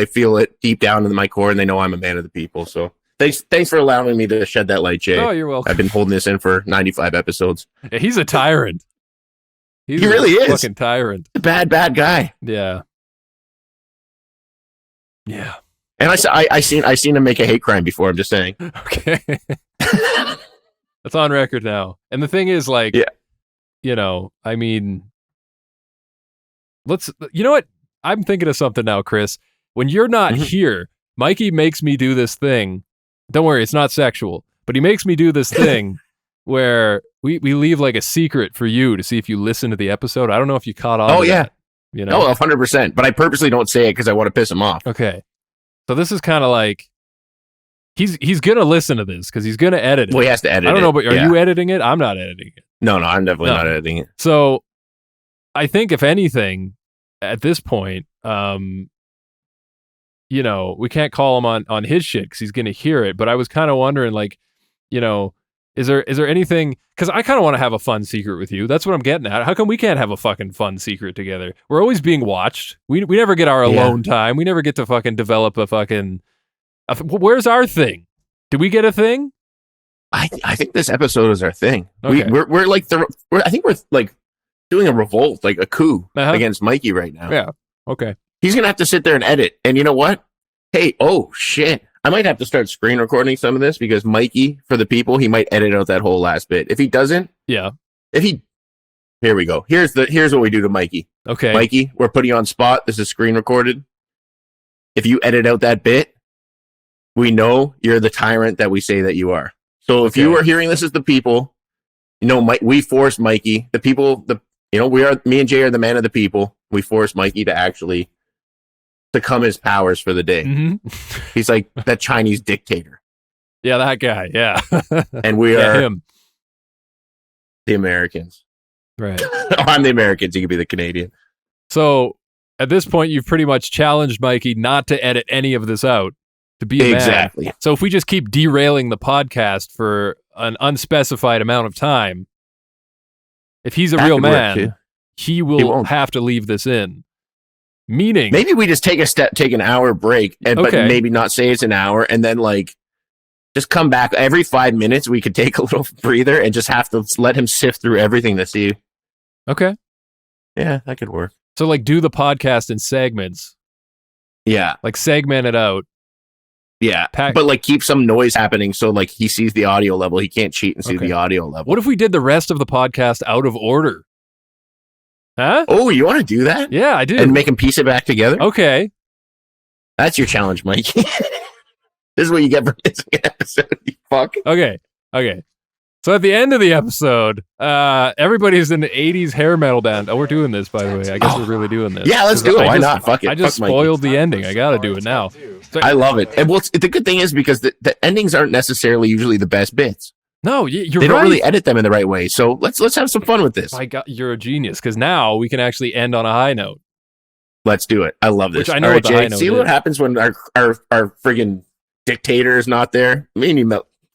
Speaker 3: feel it deep down in my core, and they know I'm a man of the people. So thanks for allowing me to shed that light, Jay.
Speaker 2: Oh, you're welcome.
Speaker 3: I've been holding this in for 95 episodes.
Speaker 2: Yeah, he's a tyrant.
Speaker 3: He really is.
Speaker 2: Fucking tyrant.
Speaker 3: A bad guy.
Speaker 2: Yeah. Yeah.
Speaker 3: And I seen him make a hate crime before. I'm just saying.
Speaker 2: Okay. That's on record now. And the thing is, like, I mean, you know what? I'm thinking of something now, Chris. When you're not here, Mikey makes me do this thing. Don't worry, it's not sexual, but he makes me do this thing where we leave like a secret for you to see if you listen to the episode. I don't know if you caught on.
Speaker 3: Oh, yeah.
Speaker 2: That, you know?
Speaker 3: Oh, 100%. But I purposely don't say it because I want to piss him off.
Speaker 2: Okay. So this is kind of like, he's going to listen to this because he's going to edit it.
Speaker 3: Well, he has to edit it.
Speaker 2: I don't know, but are you editing it? I'm not editing it.
Speaker 3: No, I'm definitely not editing it.
Speaker 2: So I think if anything, at this point, we can't call him on his shit because he's going to hear it. But I was kind of wondering, like, is there anything, because I kind of want to have a fun secret with you. That's what I'm getting at. How come we can't have a fucking fun secret together? We're always being watched. We never get our alone time. We never get to fucking develop where's our thing? Do we get a thing?
Speaker 3: I think this episode is our thing.
Speaker 2: Okay.
Speaker 3: We're like I think we're like doing a revolt, like a coup against Mikey right now.
Speaker 2: Yeah. Okay.
Speaker 3: He's gonna have to sit there and edit. And you know what? Hey, oh shit. I might have to start screen recording some of this because Mikey, for the people, he might edit out that whole last bit. If he doesn't, here we go. Here's what we do to Mikey.
Speaker 2: Okay.
Speaker 3: Mikey, we're putting you on spot. This is screen recorded. If you edit out that bit, we know you're the tyrant that we say that you are. So if you are hearing this as the people, we force Mikey, the people, me and Jay are the man of the people. We force Mikey to actually succumb his powers for the day.
Speaker 2: Mm-hmm.
Speaker 3: He's like that Chinese dictator.
Speaker 2: Yeah, that guy. Yeah.
Speaker 3: And we are
Speaker 2: him.
Speaker 3: The Americans.
Speaker 2: Right.
Speaker 3: I'm the Americans. You can be the Canadian.
Speaker 2: So at this point, you've pretty much challenged Mikey not to edit any of this out, to be a
Speaker 3: Exactly.
Speaker 2: man. So if we just keep derailing the podcast for an unspecified amount of time, if he's a
Speaker 3: That
Speaker 2: real
Speaker 3: could work,
Speaker 2: man,
Speaker 3: too.
Speaker 2: he will
Speaker 3: won't.
Speaker 2: have to leave this in. Meaning,
Speaker 3: Maybe we just take an hour break, but maybe not say it's an hour, and then like just come back every 5 minutes. We could take a little breather and just have to let him sift through everything to see.
Speaker 2: okay.
Speaker 3: Yeah, that could work.
Speaker 2: So like do the podcast in segments,
Speaker 3: Yeah,
Speaker 2: like segment it out.
Speaker 3: yeah,
Speaker 2: Pack-
Speaker 3: but like keep some noise happening so like he sees the audio level. He can't cheat and see
Speaker 2: Okay.
Speaker 3: the audio level.
Speaker 2: What if we did the rest of the podcast out of order? Huh?
Speaker 3: Oh, you want to do that?
Speaker 2: Yeah, I do.
Speaker 3: And make him piece it back together?
Speaker 2: Okay.
Speaker 3: That's your challenge, Mike. This is what you get for missing an episode, you fuck.
Speaker 2: Okay. So at the end of the episode, everybody's in the 80s hair metal band. Oh, we're doing this, by the way. I guess we're really doing this.
Speaker 3: Yeah, let's do it. Why not? Fuck it.
Speaker 2: I just
Speaker 3: Fuck Mikey.
Speaker 2: spoiled the ending. I got to do it now.
Speaker 3: I love it. And the good thing is because the endings aren't necessarily usually the best bits.
Speaker 2: No, you're
Speaker 3: They
Speaker 2: right.
Speaker 3: don't really edit them in the right way. So let's have some fun with this.
Speaker 2: My God, you're a genius, because now we can actually end on a high note.
Speaker 3: Let's do it. I love this.
Speaker 2: Which I know
Speaker 3: All
Speaker 2: what
Speaker 3: right,
Speaker 2: the high
Speaker 3: Jake,
Speaker 2: note
Speaker 3: see
Speaker 2: is.
Speaker 3: what happens when our friggin' dictator is not there?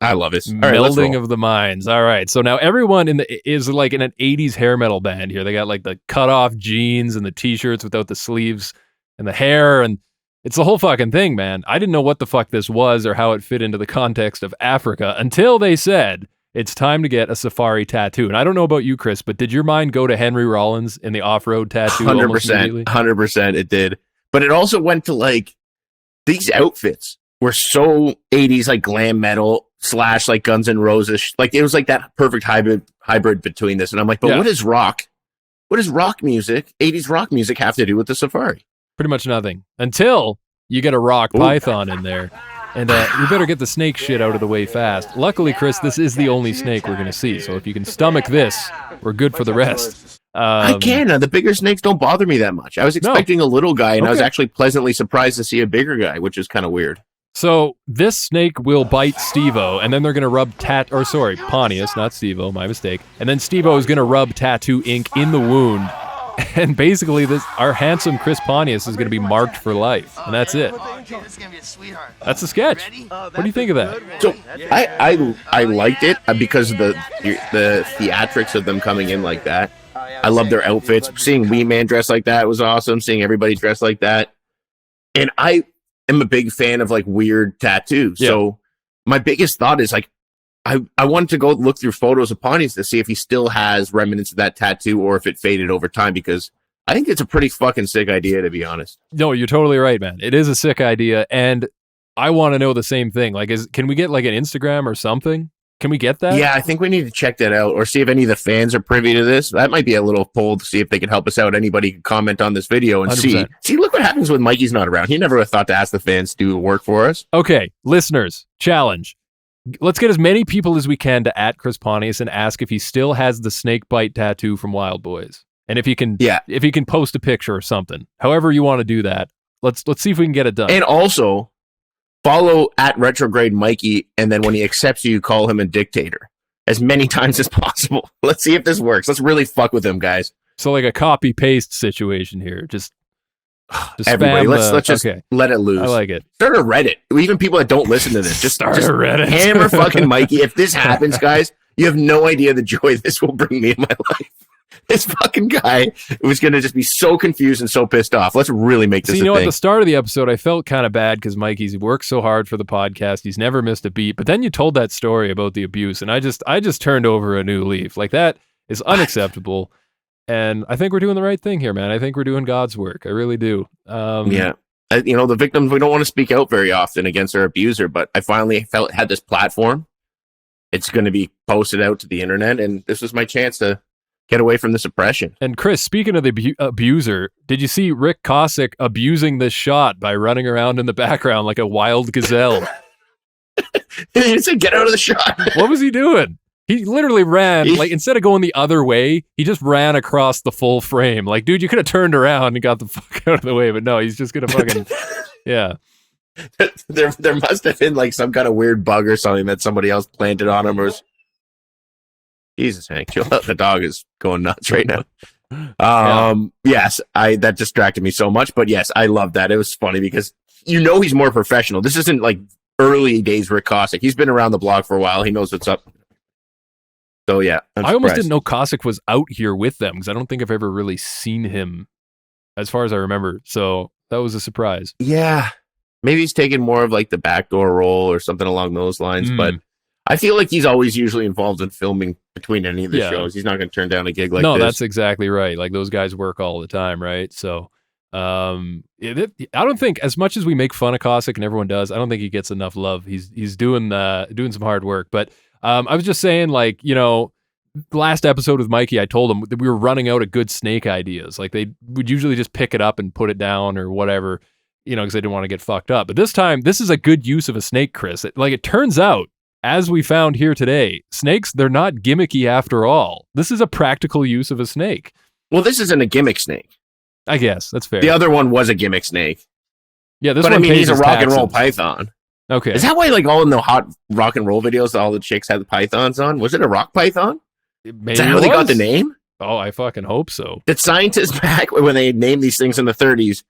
Speaker 3: I love this. All right, let's
Speaker 2: Melding
Speaker 3: roll.
Speaker 2: of the minds. All right. So now everyone is like in an 80s hair metal band here. They got like the cut off jeans and the t-shirts without the sleeves and the hair. And it's the whole fucking thing, man. I didn't know what the fuck this was or how it fit into the context of Africa until they said it's time to get a safari tattoo. And I don't know about you, Chris, but did your mind go to Henry Rollins in the off-road tattoo? almost
Speaker 3: 100%.
Speaker 2: immediately?
Speaker 3: 100% it did. But it also went to like these outfits were so 80s, like glam metal / like Guns N' Roses. Like it was like that perfect hybrid between this. And I'm like, but
Speaker 2: Yeah.
Speaker 3: what is rock? What does rock music, 80s rock music, have to do with the safari?
Speaker 2: Pretty much nothing until you get a rock python in there. And you better get the snake shit out of the way fast. Luckily, Chris, this is the only snake we're going to see. So if you can stomach this, we're good for the rest.
Speaker 3: I can. The bigger snakes don't bother me that much. I was expecting a little guy, and I was
Speaker 2: Okay.
Speaker 3: actually pleasantly surprised to see a bigger guy, which is kind of weird.
Speaker 2: So this snake will bite SteveO, and then they're going to rub Pontius, not SteveO, my mistake. And then SteveO is going to rub tattoo ink in the wound. And basically, our handsome Chris Pontius is going to be marked for life, and that's it. That's the sketch. What do you think of that?
Speaker 3: So I liked it because of the theatrics of them coming in like that. I love their outfits. Seeing Wee Man dressed like that was awesome. Seeing everybody dressed like that, and I am a big fan of like weird tattoos.
Speaker 2: Yeah.
Speaker 3: So my biggest thought is like I wanted to go look through photos of Pontius to see if he still has remnants of that tattoo or if it faded over time, because I think it's a pretty fucking sick idea, to be honest.
Speaker 2: No, you're totally right, man. It is a sick idea, and I want to know the same thing. Like, can we get like an Instagram or something? Can we get that?
Speaker 3: Yeah, I think we need to check that out or see if any of the fans are privy to this. That might be a little poll to see if they can help us out. Anybody can comment on this video and
Speaker 2: 100%.
Speaker 3: see, look what happens when Mikey's not around. He never would have thought to ask the fans to do work for us.
Speaker 2: Okay, listeners, challenge. Let's get as many people as we can to @ Chris Pontius and ask if he still has the snake bite tattoo from WildBoyz. And if he can post a picture or something. However you want to do that. Let's see if we can get it done.
Speaker 3: And also follow @retrograde Mikey, and then when he accepts you, call him a dictator as many times as possible. Let's see if this works. Let's really fuck with him, guys.
Speaker 2: So like a copy paste situation here. Just
Speaker 3: Everybody,
Speaker 2: spam
Speaker 3: let's just
Speaker 2: okay.
Speaker 3: let it loose.
Speaker 2: I like it.
Speaker 3: Start a Reddit. Even people that don't listen to this, just
Speaker 2: Start a Reddit.
Speaker 3: Hammer fucking Mikey. If this happens, guys, you have no idea the joy this will bring me in my life. This fucking guy was going to just be so confused and so pissed off. Let's really make this
Speaker 2: So, you
Speaker 3: a
Speaker 2: know,
Speaker 3: thing.
Speaker 2: at the start of the episode, I felt kind of bad because Mikey's worked so hard for the podcast. He's never missed a beat. But then you told that story about the abuse, and I just turned over a new leaf. Like, that is unacceptable. And I think we're doing the right thing here, man. I think we're doing God's work. I really do.
Speaker 3: Yeah. The victims, we don't want to speak out very often against our abuser, but I finally had this platform. It's going to be posted out to the internet, and this was my chance to get away from this oppression.
Speaker 2: And Chris, speaking of the abuser, did you see Rick Cossack abusing this shot by running around in the background like a wild gazelle?
Speaker 3: He said, get out of the shot.
Speaker 2: What was he doing? He literally ran, like, instead of going the other way, he just ran across the full frame. Like, dude, you could have turned around and got the fuck out of the way, but no, he's just gonna fucking, yeah.
Speaker 3: There must have been like some kind of weird bug or something that somebody else planted on him, or Jesus, Hank, chill out. The dog is going nuts right now. Yes, that distracted me so much, but yes, I love that. It was funny because he's more professional. This isn't like early days Rick Cossack. He's been around the block for a while. He knows what's up. So yeah,
Speaker 2: I almost didn't know Cossack was out here with them because I don't think I've ever really seen him as far as I remember. So that was a surprise.
Speaker 3: Yeah, maybe he's taking more of like the backdoor role or something along those lines, but I feel like he's always usually involved in filming between any of the shows. He's not going to turn down a gig like this.
Speaker 2: No, that's exactly right. Like those guys work all the time, right? So I don't think, as much as we make fun of Cossack and everyone does, I don't think he gets enough love. He's doing some hard work. But I was just saying, like, the last episode with Mikey, I told him that we were running out of good snake ideas. Like they would usually just pick it up and put it down or whatever, because they didn't want to get fucked up. But this time, this is a good use of a snake, Chris. It turns out, as we found here today, snakes, they're not gimmicky after all. This is a practical use of a snake.
Speaker 3: Well, this isn't a gimmick snake.
Speaker 2: I guess that's fair.
Speaker 3: The other one was a gimmick snake.
Speaker 2: Yeah, this one
Speaker 3: he's a rock and roll python.
Speaker 2: Okay.
Speaker 3: Is that why, like, all in the hot rock and roll videos, all the chicks had the pythons on? Was it a rock python?
Speaker 2: Maybe
Speaker 3: is that how they got the name?
Speaker 2: Oh, I fucking hope so.
Speaker 3: Did scientists back when they named these things in the 30s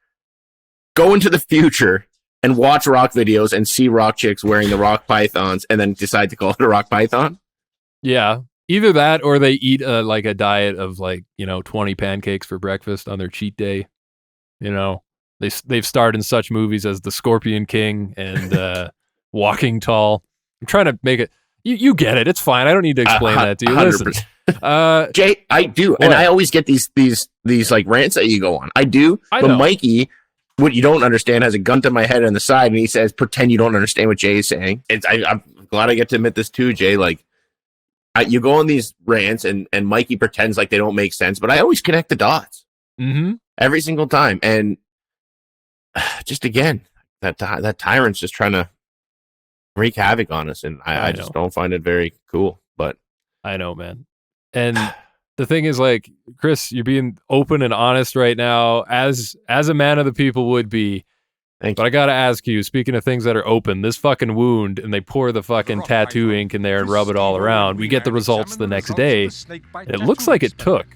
Speaker 3: go into the future and watch rock videos and see rock chicks wearing the rock pythons and then decide to call it a rock python?
Speaker 2: Yeah. Either that or they eat a diet of 20 pancakes for breakfast on their cheat day. They've starred in such movies as The Scorpion King and Walking Tall. I'm trying to make it. You get it. It's fine. I don't need to explain that to you.
Speaker 3: 100%.
Speaker 2: Listen,
Speaker 3: Jay, I do. What? And I always get these like rants that you go on. I do. But Mikey, what you don't understand, has a gun to my head on the side, and he says, pretend you don't understand what Jay is saying. I'm glad I get to admit this too, Jay. Like, you go on these rants, and Mikey pretends like they don't make sense, but I always connect the dots.
Speaker 2: Mm-hmm.
Speaker 3: Every single time. And just again, that tyrant's just trying to wreak havoc on us, and I just don't find it very cool. But
Speaker 2: I know, man. And the thing is, like, Chris, you're being open and honest right now, as a man of the people would be.
Speaker 3: Thank
Speaker 2: but
Speaker 3: you.
Speaker 2: I gotta ask you, speaking of things that are open, this fucking wound, and they pour the fucking tattoo ink in there and rub it all around. We get the results the next day. It looks like it took.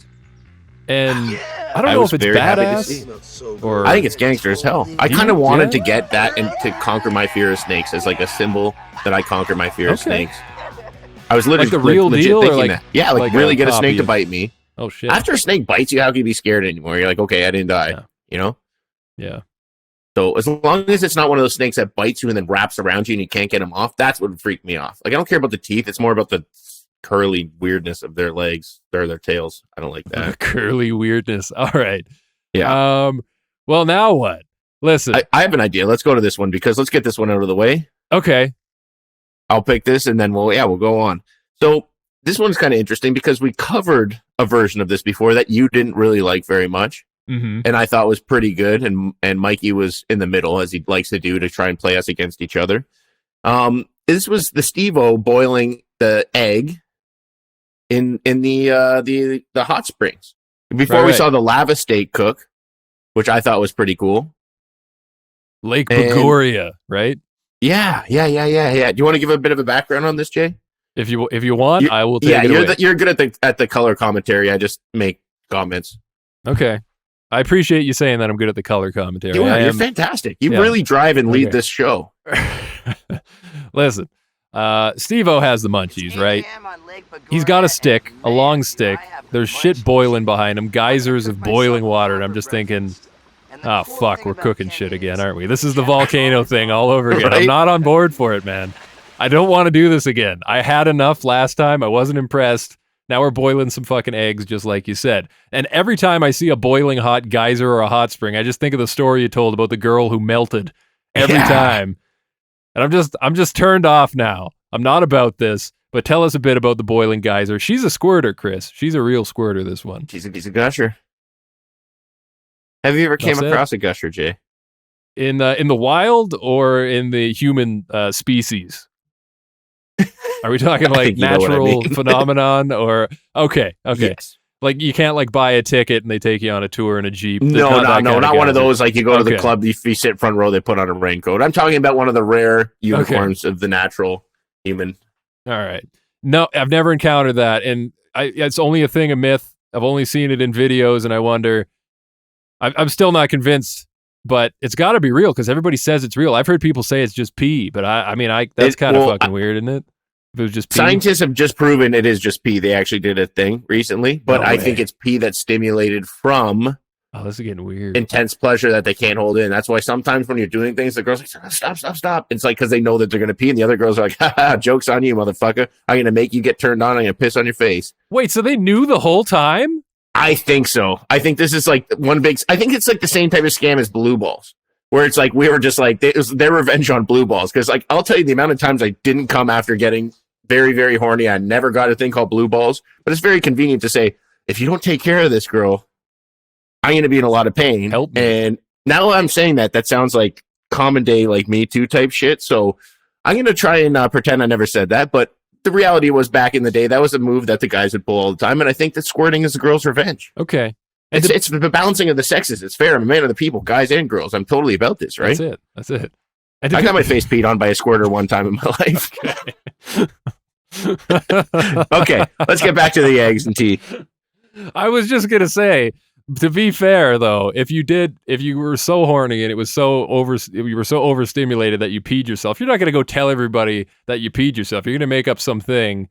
Speaker 2: And I don't know if it's badass or
Speaker 3: I think it's gangster as hell. I kind of wanted to get that and to conquer my fear of snakes as like a symbol that I conquer my fear of snakes. I was literally
Speaker 2: like the real
Speaker 3: legit
Speaker 2: deal,
Speaker 3: thinking
Speaker 2: or
Speaker 3: that. Yeah, like really get a snake to bite me.
Speaker 2: Oh shit!
Speaker 3: After a snake bites you, how can you be scared anymore? You're like, okay, I didn't die. Yeah.
Speaker 2: Yeah.
Speaker 3: So as long as it's not one of those snakes that bites you and then wraps around you and you can't get them off, that's what would freak me off. Like I don't care about the teeth; it's more about the curly weirdness of their legs or their tails. I don't like that.
Speaker 2: Curly weirdness. All right.
Speaker 3: Yeah.
Speaker 2: Well, now what? Listen,
Speaker 3: I have an idea. Let's go to this one because let's get this one out of the way.
Speaker 2: Okay.
Speaker 3: I'll pick this and then we'll go on. So this one's kind of interesting because we covered a version of this before that you didn't really like very much.
Speaker 2: Mm-hmm.
Speaker 3: And I thought was pretty good. And Mikey was in the middle, as he likes to do, to try and play us against each other. This was the SteveO boiling the egg in the hot springs before we saw the lava steak cook, which I thought was pretty cool.
Speaker 2: Lake Bogoria, right?
Speaker 3: Yeah. Do you want to give a bit of a background on this, Jay?
Speaker 2: If you want, I will take it away.
Speaker 3: You're good at the color commentary. I just make comments.
Speaker 2: Okay. I appreciate you saying that I'm good at the color commentary.
Speaker 3: You're fantastic. You really drive and lead this show.
Speaker 2: Listen, SteveO has the munchies, right? He's got a stick, a long stick. There's shit boiling behind him, geysers of boiling water, and I'm just thinking, oh, fuck, we're cooking shit again, aren't we? This is the volcano thing all over again. Right? I'm not on board for it, man. I don't want to do this again. I had enough last time. I wasn't impressed. Now we're boiling some fucking eggs, just like you said. And every time I see a boiling hot geyser or a hot spring, I just think of the story you told about the girl who melted every time. And I'm just turned off now. I'm not about this, but tell us a bit about the boiling geyser. She's a squirter, Chris. She's a real squirter, this one.
Speaker 3: She's a gusher. Have you ever came across a gusher, Jay?
Speaker 2: In the wild or in the human species? Are we talking like natural phenomenon or okay?
Speaker 3: Yes.
Speaker 2: Like you can't like buy a ticket and they take you on a tour in a Jeep.
Speaker 3: No, not one of those. Like you go to the club, you sit front row, they put on a raincoat. I'm talking about one of the rare unicorns of the natural human.
Speaker 2: All right. No, I've never encountered that. And it's only a myth. I've only seen it in videos, and I wonder. I'm still not convinced, but it's got to be real because everybody says it's real. I've heard people say it's just pee, but that's kind of fucking weird, isn't it? If it was just pee.
Speaker 3: Scientists have just proven it is just pee. They actually did a thing recently, but I think it's pee that's stimulated from.
Speaker 2: Oh, this is getting weird.
Speaker 3: Intense pleasure that they can't hold in. That's why sometimes when you're doing things, the girls are like, stop. It's like because they know that they're going to pee, and the other girls are like, haha, joke's on you, motherfucker. I'm going to make you get turned on. I'm going to piss on your face.
Speaker 2: Wait, so they knew the whole time?
Speaker 3: I think so. I think this is like I think it's like the same type of scam as blue balls, where it's like we were just like, it was their revenge on blue balls. Because like, I'll tell you the amount of times I didn't come after getting very, very horny. I never got a thing called blue balls, but it's very convenient to say, if you don't take care of this girl, I'm going to be in a lot of pain.
Speaker 2: Help me.
Speaker 3: And now I'm saying that sounds like common day, like Me Too type shit. So I'm going to try and pretend I never said that. But the reality was back in the day, that was a move that the guys would pull all the time. And I think that squirting is the girl's revenge.
Speaker 2: Okay.
Speaker 3: It's the balancing of the sexes. It's fair. I'm a man of the people, guys and girls. I'm totally about this, right?
Speaker 2: That's it.
Speaker 3: I got my face peed on by a squirter one time in my life. Okay, let's get back to the eggs and tea.
Speaker 2: I was just going to say, to be fair, though, if you were so horny and you were so overstimulated that you peed yourself, you're not going to go tell everybody that you peed yourself. You're going to make up some fucking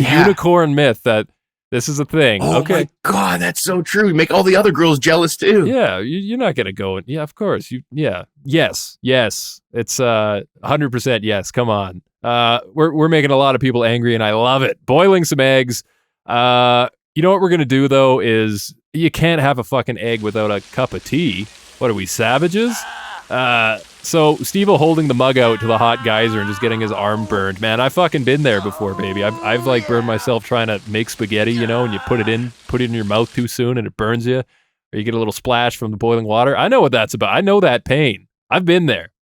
Speaker 2: unicorn myth that this is a thing.
Speaker 3: Oh
Speaker 2: okay.
Speaker 3: My God, that's so true. You make all the other girls jealous too.
Speaker 2: Yeah, you're not going to go. Yeah, of course. Yes. It's 100% yes. Come on. We're making a lot of people angry, and I love it. Boiling some eggs. You know what we're going to do, though, is you can't have a fucking egg without a cup of tea. What are we, savages? So SteveO holding the mug out to the hot geyser and just getting his arm burned. Man, I've fucking been there before, baby. I've like burned myself trying to make spaghetti, and you put it in your mouth too soon and it burns you, or you get a little splash from the boiling water. I know what that's about. I know that pain. I've been there.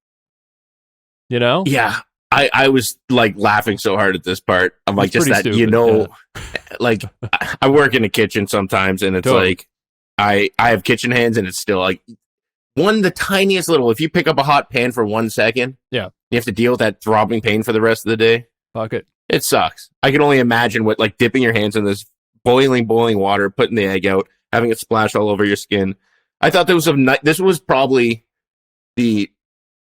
Speaker 3: Yeah. I was like laughing so hard at this part. I'm like, just that,
Speaker 2: stupid,
Speaker 3: like I work in the kitchen sometimes, and it's like I have kitchen hands, and it's still like the tiniest little, if you pick up a hot pan for 1 second, you have to deal with that throbbing pain for the rest of the day.
Speaker 2: Fuck it.
Speaker 3: It sucks. I can only imagine what like dipping your hands in this boiling water, putting the egg out, having it splash all over your skin. I thought this was probably the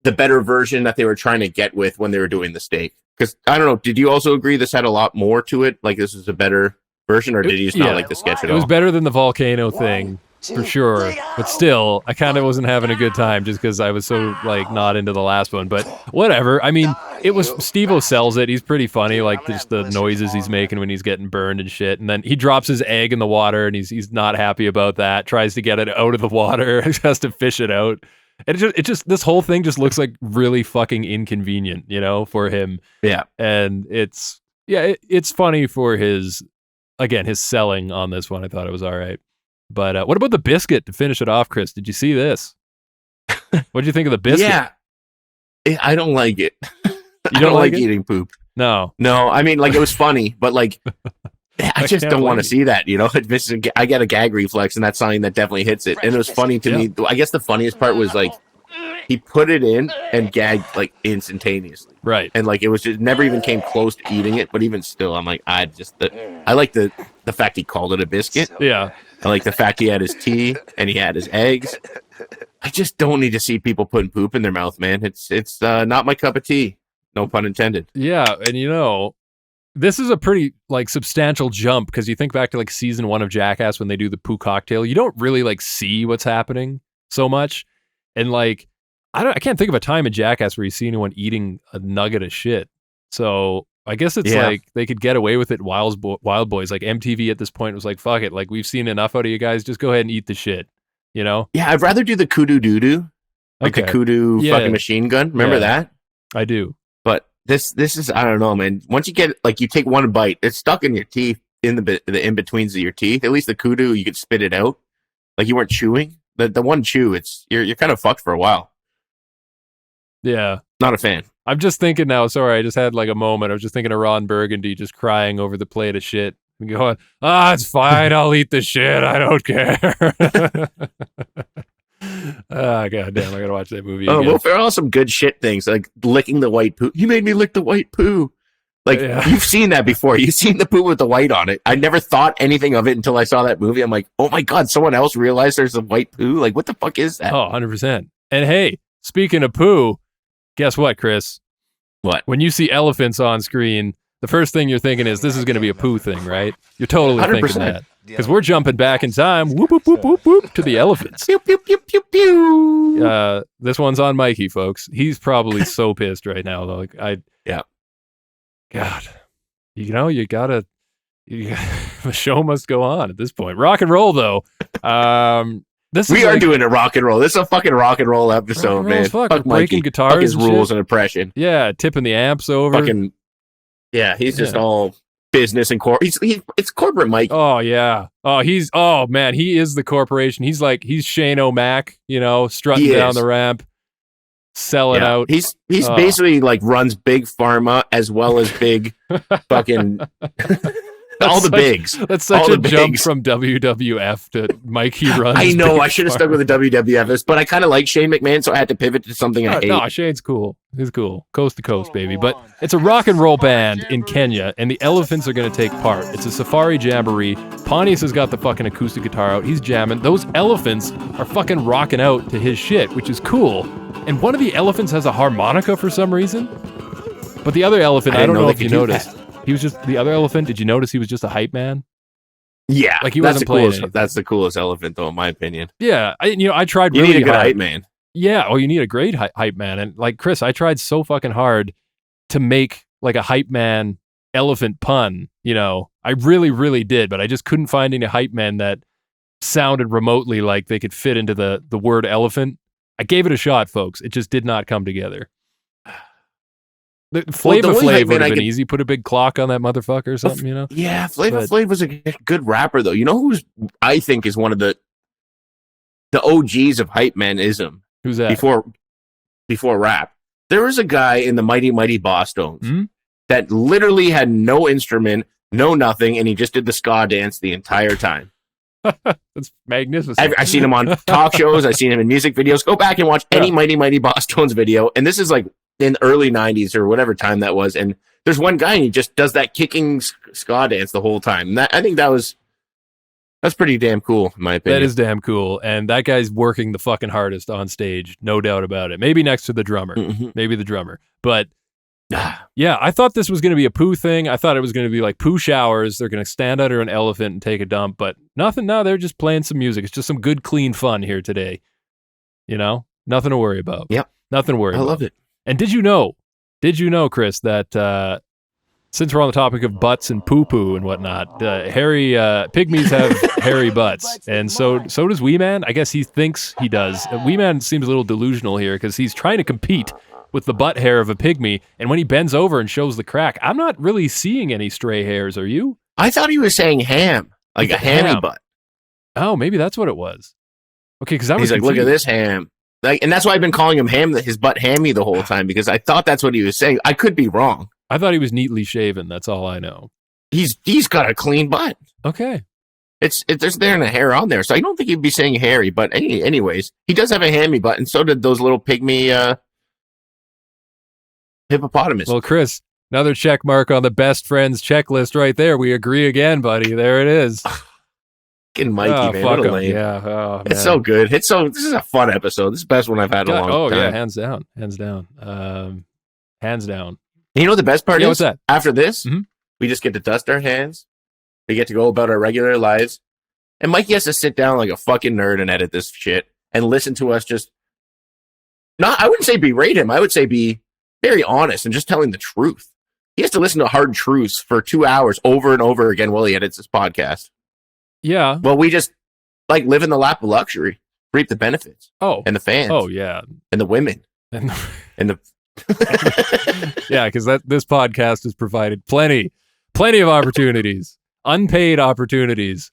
Speaker 3: better version that they were trying to get with when they were doing the steak. Because, I don't know, did you also agree this had a lot more to it? Like, this is a better version, or did you just not like the sketch at all?
Speaker 2: It was better than the volcano thing, for sure. But still, I kind of wasn't having a good time just because I was so, like, not into the last one. But whatever. I mean, SteveO sells it. He's pretty funny, like, just the noises he's making when he's getting burned and shit. And then he drops his egg in the water, and he's not happy about that. Tries to get it out of the water. Has to fish it out. It just this whole thing just looks like really fucking inconvenient, for him.
Speaker 3: Yeah.
Speaker 2: And it's funny for his selling on this one. I thought it was all right. But what about the biscuit to finish it off, Chris? Did you see this? What did you think of the biscuit?
Speaker 3: Yeah. I don't like it.
Speaker 2: You don't like
Speaker 3: eating poop.
Speaker 2: No.
Speaker 3: I mean, like, it was funny, but like, I just don't want to see that, I get a gag reflex, and that's something that definitely hits it. And it was funny to me. I guess the funniest part was like he put it in and gagged like instantaneously.
Speaker 2: Right.
Speaker 3: And like it was just never even came close to eating it. But even still, I'm like, I like the fact he called it a biscuit.
Speaker 2: Yeah.
Speaker 3: I like the fact he had his tea and he had his eggs. I just don't need to see people putting poop in their mouth, man. It's not my cup of tea. No pun intended.
Speaker 2: Yeah, and this is a pretty like substantial jump because you think back to like season 1 of Jackass when they do the poo cocktail. You don't really like see what's happening so much, and like I can't think of a time in Jackass where you see anyone eating a nugget of shit. So I guess it's like they could get away with it. WildBoyz, like MTV at this point was like, fuck it, like we've seen enough out of you guys. Just go ahead and eat the shit. Yeah,
Speaker 3: I'd rather do the kudu doo-doo, like the kudu fucking machine gun. Remember that?
Speaker 2: I do.
Speaker 3: But this is, I don't know, man. Once you get, like, you take one bite, it's stuck in your teeth, in the in-betweens of your teeth. At least the kudu, you could spit it out. Like you weren't chewing. The one chew, you're kind of fucked for a while.
Speaker 2: Yeah.
Speaker 3: Not a fan.
Speaker 2: I'm just thinking now, sorry, I just had like a moment. I was just thinking of Ron Burgundy just crying over the plate of shit and going, it's fine, I'll eat the shit, I don't care. God damn, I gotta watch that movie again.
Speaker 3: Well, there are some good shit things, like licking the white poo. You made me lick the white poo. Like, you've seen that before. You've seen the poo with the white on it. I never thought anything of it until I saw that movie. I'm like, oh my God, someone else realized there's a white poo? Like, what the fuck is that?
Speaker 2: Oh, 100%. And hey, speaking of poo, guess what, Chris?
Speaker 3: What?
Speaker 2: When you see elephants on screen, the first thing you're thinking is this is going to be a poo thing, right? You're totally 100%. Thinking that. Because we're jumping back in time, whoop, whoop, whoop, whoop, whoop, to the elephants.
Speaker 3: Pew, pew, pew, pew, pew.
Speaker 2: This one's on Mikey, folks. He's probably so pissed right now, though.
Speaker 3: Yeah.
Speaker 2: God, you gotta, the show must go on at this point. Rock and roll, though.
Speaker 3: We are doing a rock and roll. This is a fucking rock and roll episode, man.
Speaker 2: Fuck breaking guitars,
Speaker 3: fuck his rules and oppression.
Speaker 2: Yeah, tipping the amps over.
Speaker 3: Fucking, yeah, he's just all business and it's corporate Mike.
Speaker 2: Oh yeah. Oh man, he is the corporation. He's Shane O'Mac, strutting down the ramp. Selling out.
Speaker 3: He's basically like runs big pharma as well as big fucking all the bigs.
Speaker 2: That's such a jump from WWF to Mikey runs.
Speaker 3: I know. I should have stuck with the WWF, but I kind of like Shane McMahon, so I had to pivot to something I hate.
Speaker 2: No, Shane's cool. He's cool. Coast to coast, baby. But it's a rock and roll band in Kenya, and the elephants are going to take part. It's a safari jamboree. Pontius has got the fucking acoustic guitar out. He's jamming. Those elephants are fucking rocking out to his shit, which is cool. And one of the elephants has a harmonica for some reason. But the other elephant, I don't know if you noticed. He was just the other elephant. Did you notice he was just a hype man?
Speaker 3: Yeah,
Speaker 2: like he wasn't playing.
Speaker 3: That's the coolest elephant, though, in my opinion.
Speaker 2: Yeah, I tried.
Speaker 3: You
Speaker 2: really
Speaker 3: need a good
Speaker 2: hard.
Speaker 3: hype man.
Speaker 2: Yeah, you need a great hype man. And like Chris, I tried so fucking hard to make like a hype man elephant pun. I really, really did, but I just couldn't find any hype men that sounded remotely like they could fit into the word elephant. I gave it a shot, folks. It just did not come together. Flava Flav would have been easy. Put a big clock on that motherfucker or something,
Speaker 3: Yeah, Flava Flav was a good rapper, though. You know who's, I think, is one of the OGs of hype manism?
Speaker 2: Who's that?
Speaker 3: Before rap. There was a guy in the Mighty Mighty Bosstones that literally had no instrument, no nothing, and he just did the ska dance the entire time.
Speaker 2: That's magnificent.
Speaker 3: I've seen him on talk shows. I've seen him in music videos. Go back and watch any Mighty Mighty Bosstones video. And this is like in the early 90s or whatever time that was. And there's one guy and he just does that kicking ska dance the whole time. And I think that's pretty damn cool, in my opinion.
Speaker 2: That is damn cool. And that guy's working the fucking hardest on stage. No doubt about it. Maybe next to the drummer. Maybe the drummer. But yeah, I thought this was going to be a poo thing. I thought it was going to be like poo showers. They're going to stand under an elephant and take a dump, but nothing. No, they're just playing some music. It's just some good, clean fun here today. Nothing to worry about.
Speaker 3: Yep.
Speaker 2: Nothing to worry about.
Speaker 3: I love it.
Speaker 2: And did you know, Chris, that since we're on the topic of butts and poo-poo and whatnot, pygmies have hairy butts. And so does Wee Man. I guess he thinks he does. Wee Man seems a little delusional here because he's trying to compete with the butt hair of a pygmy, and when he bends over and shows the crack, I'm not really seeing any stray hairs. Are you?
Speaker 3: I thought he was saying ham, like a hammy butt.
Speaker 2: Oh, maybe that's what it was. Okay, because
Speaker 3: he's like, look at this ham, and that's why I've been calling him his butt hammy the whole time because I thought that's what he was saying. I could be wrong.
Speaker 2: I thought he was neatly shaven. That's all I know.
Speaker 3: He's got a clean butt.
Speaker 2: Okay.
Speaker 3: There's a hair on there, so I don't think he'd be saying hairy. But anyways, he does have a hammy butt, and so did those little pygmy. Hippopotamus.
Speaker 2: Well, Chris, another check mark on the best friends checklist right there. We agree again, buddy. There it is.
Speaker 3: Fucking Mikey, man. What a lame.
Speaker 2: Yeah. Oh,
Speaker 3: it's so good. This is a fun episode. This is the best one I've had in a long time.
Speaker 2: Oh, yeah. Hands down. Hands down. Hands down.
Speaker 3: And you know what the best part is?
Speaker 2: What's that?
Speaker 3: After this, we just get to dust our hands. We get to go about our regular lives. And Mikey has to sit down like a fucking nerd and edit this shit and listen to us just I wouldn't say berate him. I would say be very honest and just telling the truth. He has to listen to hard truths for 2 hours over and over again while he edits his podcast.
Speaker 2: Yeah.
Speaker 3: Well, we just live in the lap of luxury, reap the benefits.
Speaker 2: Oh.
Speaker 3: And the fans.
Speaker 2: Oh, yeah.
Speaker 3: And the women. And the
Speaker 2: yeah, because this podcast has provided plenty of opportunities, unpaid opportunities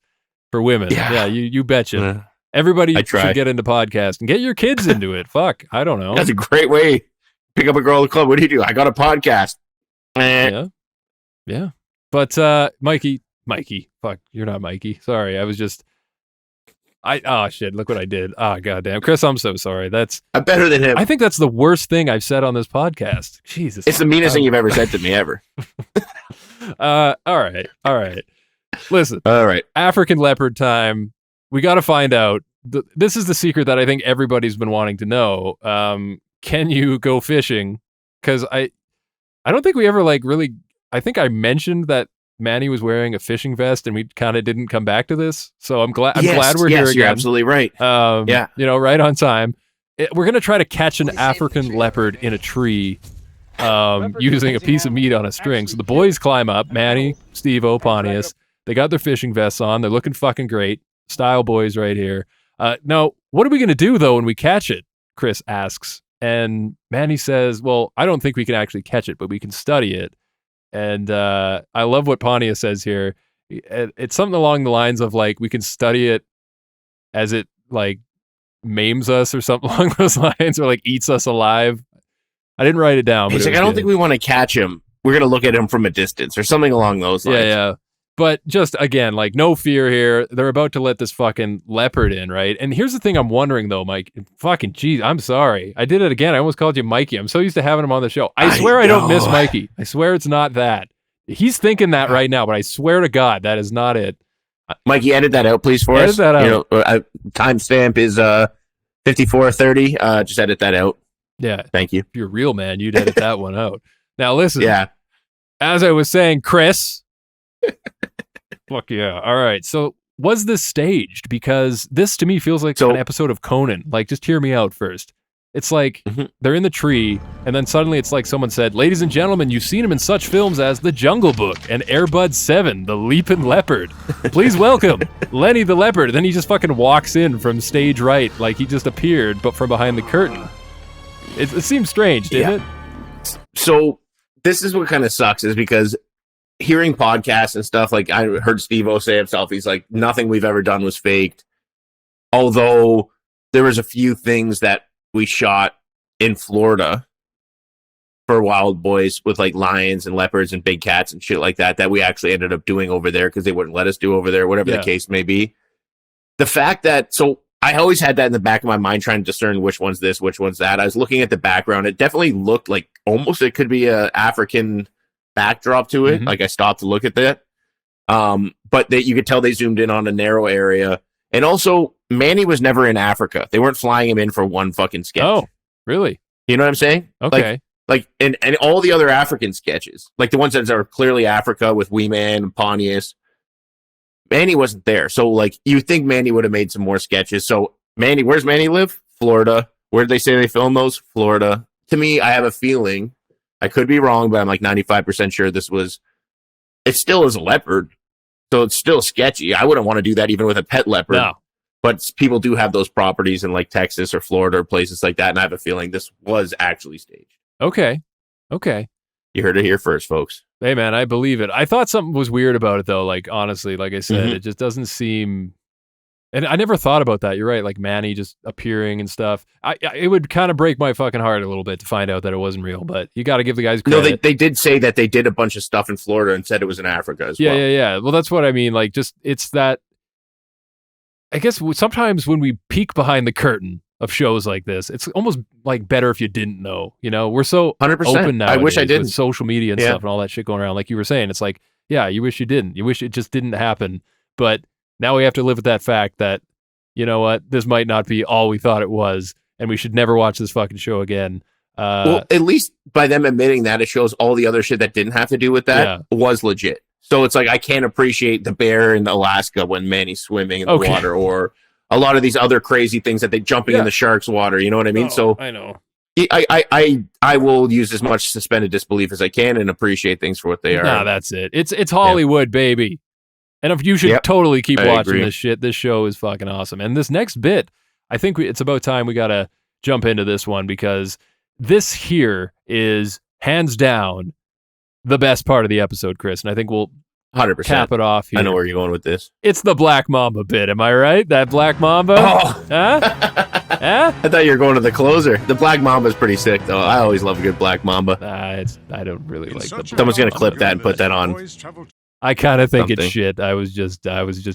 Speaker 2: for women. Yeah, you betcha. Everybody should get into podcast and get your kids into it. Fuck, I don't know.
Speaker 3: That's a great way. Pick up a girl at the club. What do? I got a podcast.
Speaker 2: Yeah. But Mikey, fuck, you're not Mikey. Sorry, I Oh shit! Look what I did. Oh goddamn, Chris, I'm so sorry.
Speaker 3: I'm better than him.
Speaker 2: I think that's the worst thing I've said on this podcast. Jesus,
Speaker 3: it's the meanest thing you've ever said to me ever.
Speaker 2: All right. Listen.
Speaker 3: All right.
Speaker 2: African leopard time. We got to find out. This is the secret that I think everybody's been wanting to know. Can you go fishing? Because I don't think we ever really. I think I mentioned that Manny was wearing a fishing vest, and we kind of didn't come back to this. So I'm glad we're here again.
Speaker 3: You're absolutely right.
Speaker 2: Right on time. We're gonna try to catch an African leopard in a tree, using a piece of meat on a string. So the boys climb up. Manny, SteveO, Pontius. They got their fishing vests on. They're looking fucking great. Style boys right here. Now, what are we gonna do though when we catch it? Chris asks, and Manny says, "Well, I don't think we can actually catch it, but we can study it." And I love what Pontius says here. It's something along the lines of we can study it as it maims us or something along those lines, or eats us alive. I didn't write it down.
Speaker 3: He's I don't think we want to catch him. We're going to look at him from a distance or something along those lines.
Speaker 2: Yeah. But just again, no fear here. They're about to let this fucking leopard in, right? And here's the thing I'm wondering though, Mike. Fucking geez, I'm sorry. I did it again. I almost called you Mikey. I'm so used to having him on the show. I swear I don't miss Mikey. I swear it's not that. He's thinking that right now, but I swear to God, that is not it.
Speaker 3: Mikey, edit that out, please, for us.
Speaker 2: Edit that out.
Speaker 3: Timestamp is 54:30. Just edit that out.
Speaker 2: Yeah.
Speaker 3: Thank you.
Speaker 2: If you're a real man, you'd edit that one out. Now listen.
Speaker 3: Yeah.
Speaker 2: As I was saying, Chris. Fuck yeah. All right. So was this staged? Because this to me feels like an episode of Conan. Just hear me out first. It's they're in the tree, and then suddenly it's someone said, "Ladies and gentlemen, you've seen him in such films as The Jungle Book and Air Bud 7, The Leapin' Leopard. Please welcome Lenny the Leopard." Then he just fucking walks in from stage right, he just appeared, but from behind the curtain. It seems strange, didn't it?
Speaker 3: So this is what kind of sucks, is because hearing podcasts and stuff, I heard SteveO say himself, he's nothing we've ever done was faked. Although there was a few things that we shot in Florida for WildBoyz with lions and leopards and big cats and shit like that we actually ended up doing over there because they wouldn't let us do over there, whatever the case may be. The fact that, so I always had that in the back of my mind trying to discern which one's this, which one's that. I was looking at the background. It definitely looked almost it could be a African backdrop to it.
Speaker 2: Mm-hmm.
Speaker 3: I stopped to look at that. But you could tell they zoomed in on a narrow area. And also, Manny was never in Africa. They weren't flying him in for one fucking sketch.
Speaker 2: Oh, really?
Speaker 3: You know what I'm saying?
Speaker 2: Okay.
Speaker 3: And all the other African sketches, the ones that are clearly Africa with Wee Man and Pontius, Manny wasn't there. So, you think Manny would have made some more sketches. So, Manny, where's Manny live? Florida. Where did they say they filmed those? Florida. To me, I have a feeling, I could be wrong, but I'm 95% sure it still is a leopard. So it's still sketchy. I wouldn't want to do that even with a pet leopard.
Speaker 2: No.
Speaker 3: But people do have those properties in Texas or Florida or places like that. And I have a feeling this was actually staged.
Speaker 2: Okay.
Speaker 3: You heard it here first, folks.
Speaker 2: Hey, man, I believe it. I thought something was weird about it, though. Honestly, I said, It just doesn't seem... And I never thought about that. You're right. Manny just appearing and stuff. It would kind of break my fucking heart a little bit to find out that it wasn't real, but you got to give the guys credit.
Speaker 3: No, they did say that they did a bunch of stuff in Florida and said it was in Africa as well.
Speaker 2: Yeah. Well, that's what I mean. It's that... I guess sometimes when we peek behind the curtain of shows like this, it's almost better if you didn't know. We're so
Speaker 3: 100%.
Speaker 2: open now.
Speaker 3: I wish I didn't.
Speaker 2: With social media and stuff and all that shit going around. Like you were saying, it's you wish you didn't. You wish it just didn't happen. But now we have to live with that fact that, you know what, this might not be all we thought it was, and we should never watch this fucking show again.
Speaker 3: Well, at least by them admitting that, it shows all the other shit that didn't have to do with that was legit. So it's I can't appreciate the bear in Alaska when Manny's swimming in the water, or a lot of these other crazy things that they jumping in the shark's water. You know what I mean?
Speaker 2: Oh,
Speaker 3: so
Speaker 2: I know.
Speaker 3: I will use as much suspended disbelief as I can and appreciate things for what they are.
Speaker 2: Nah, that's it. It's Hollywood, baby. And if you should totally keep watching this shit. This show is fucking awesome. And this next bit, I think it's about time we got to jump into this one, because this here is hands down the best part of the episode, Chris. And I think we'll
Speaker 3: 100%
Speaker 2: cap it off here.
Speaker 3: I know where you're going with this.
Speaker 2: It's the Black Mamba bit. Am I right? That Black Mamba?
Speaker 3: Oh.
Speaker 2: Huh? Huh?
Speaker 3: I thought you were going to the closer. The Black Mamba is pretty sick, though. I always love a good Black Mamba.
Speaker 2: I don't really like the...
Speaker 3: Someone's going to clip that and put that on.
Speaker 2: I kind of think
Speaker 3: something.
Speaker 2: it's shit. I was just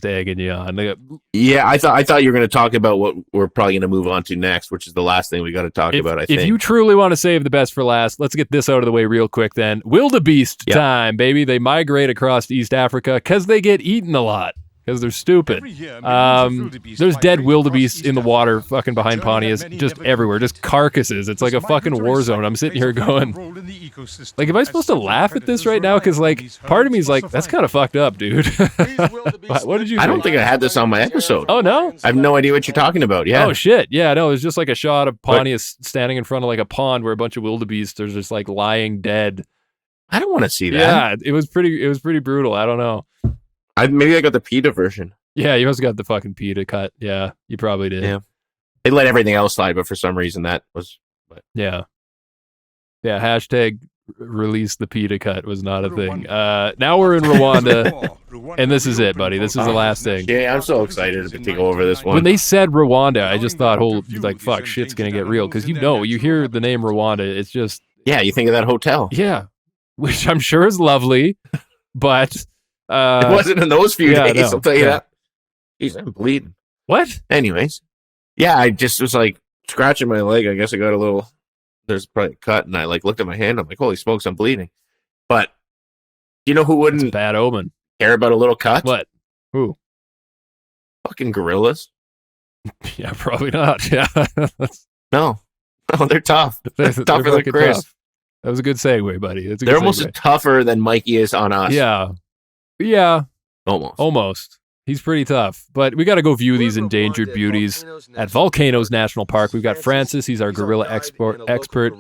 Speaker 2: egging you on.
Speaker 3: Yeah, I thought you were going to talk about what we're probably going to move on to next, which is the last thing we got to talk about. I think
Speaker 2: if you truly want to save the best for last, let's get this out of the way real quick. Then wildebeest time, baby. They migrate across East Africa because they get eaten a lot. Because they're stupid. There's dead wildebeest in the water fucking behind Pontius, just everywhere, just carcasses. It's like a fucking war zone. I'm sitting here going, like, am I supposed to laugh at this right now? Because, like, part of me is like, that's kind of fucked up, dude. What did you think?
Speaker 3: I don't think I had this on my episode.
Speaker 2: Oh, no?
Speaker 3: I have no idea what you're talking about. Yeah.
Speaker 2: Oh, shit. Yeah, no, it was just like a shot of Pontius standing in front of, like, a pond where a bunch of wildebeest are just, like, lying dead.
Speaker 3: I don't want to see that.
Speaker 2: Yeah, it was pretty brutal. I don't know.
Speaker 3: Maybe I got the PETA version.
Speaker 2: Yeah, you must have got the fucking PETA cut. Yeah, you probably did.
Speaker 3: Yeah. They let everything else slide, but for some reason that was...
Speaker 2: Yeah. Yeah, hashtag release the PETA cut was not a thing. Now we're in Rwanda, and this is it, buddy. This is the last thing.
Speaker 3: Yeah, I'm so excited to go over this one.
Speaker 2: When they said Rwanda, I just thought, like, fuck, shit's going to get real. Because, you hear the name Rwanda, it's just...
Speaker 3: Yeah, you think of that hotel.
Speaker 2: Yeah, which I'm sure is lovely, but...
Speaker 3: it wasn't in those few days,
Speaker 2: no,
Speaker 3: I'll tell you that. Jeez, I'm bleeding.
Speaker 2: What?
Speaker 3: Anyways. Yeah, I just was like scratching my leg. I guess I got a little, there's probably a cut, and I like looked at my hand. I'm like, holy smokes, I'm bleeding. But you know who wouldn't
Speaker 2: That's a bad omen.
Speaker 3: care about a little cut?
Speaker 2: What? Who?
Speaker 3: Fucking gorillas.
Speaker 2: Yeah, probably not. Yeah.
Speaker 3: No, they're tough. They're tougher than Chris.
Speaker 2: Tough. That was a good segue, buddy. It's a
Speaker 3: They're
Speaker 2: good
Speaker 3: almost
Speaker 2: segue.
Speaker 3: tougher than Mikey is on us.
Speaker 2: Yeah,
Speaker 3: Almost.
Speaker 2: He's pretty tough. But we got to go view these endangered beauties at Volcanoes National Park. We've got Francis. He's our gorilla expert.
Speaker 3: I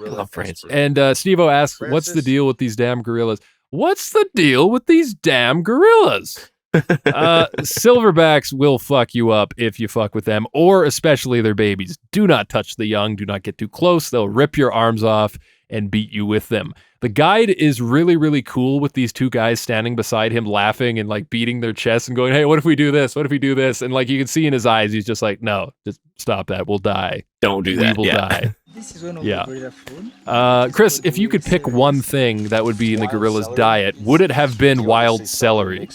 Speaker 3: love Francis.
Speaker 2: And SteveO asks, what's the deal with these damn gorillas? What's the deal with these damn gorillas? Silverbacks will fuck you up if you fuck with them, or especially their babies. Do not touch the young. Do not get too close. They'll rip your arms off and beat you with them. The guide is really, really cool with these two guys standing beside him laughing and like beating their chests and going, hey, what if we do this? What if we do this? And like you can see in his eyes, he's just like, no, just stop that. We'll die.
Speaker 3: Don't do that.
Speaker 2: We will die. Yeah. Chris, if you could pick one thing that would be in the gorilla's diet, would it have been wild celery?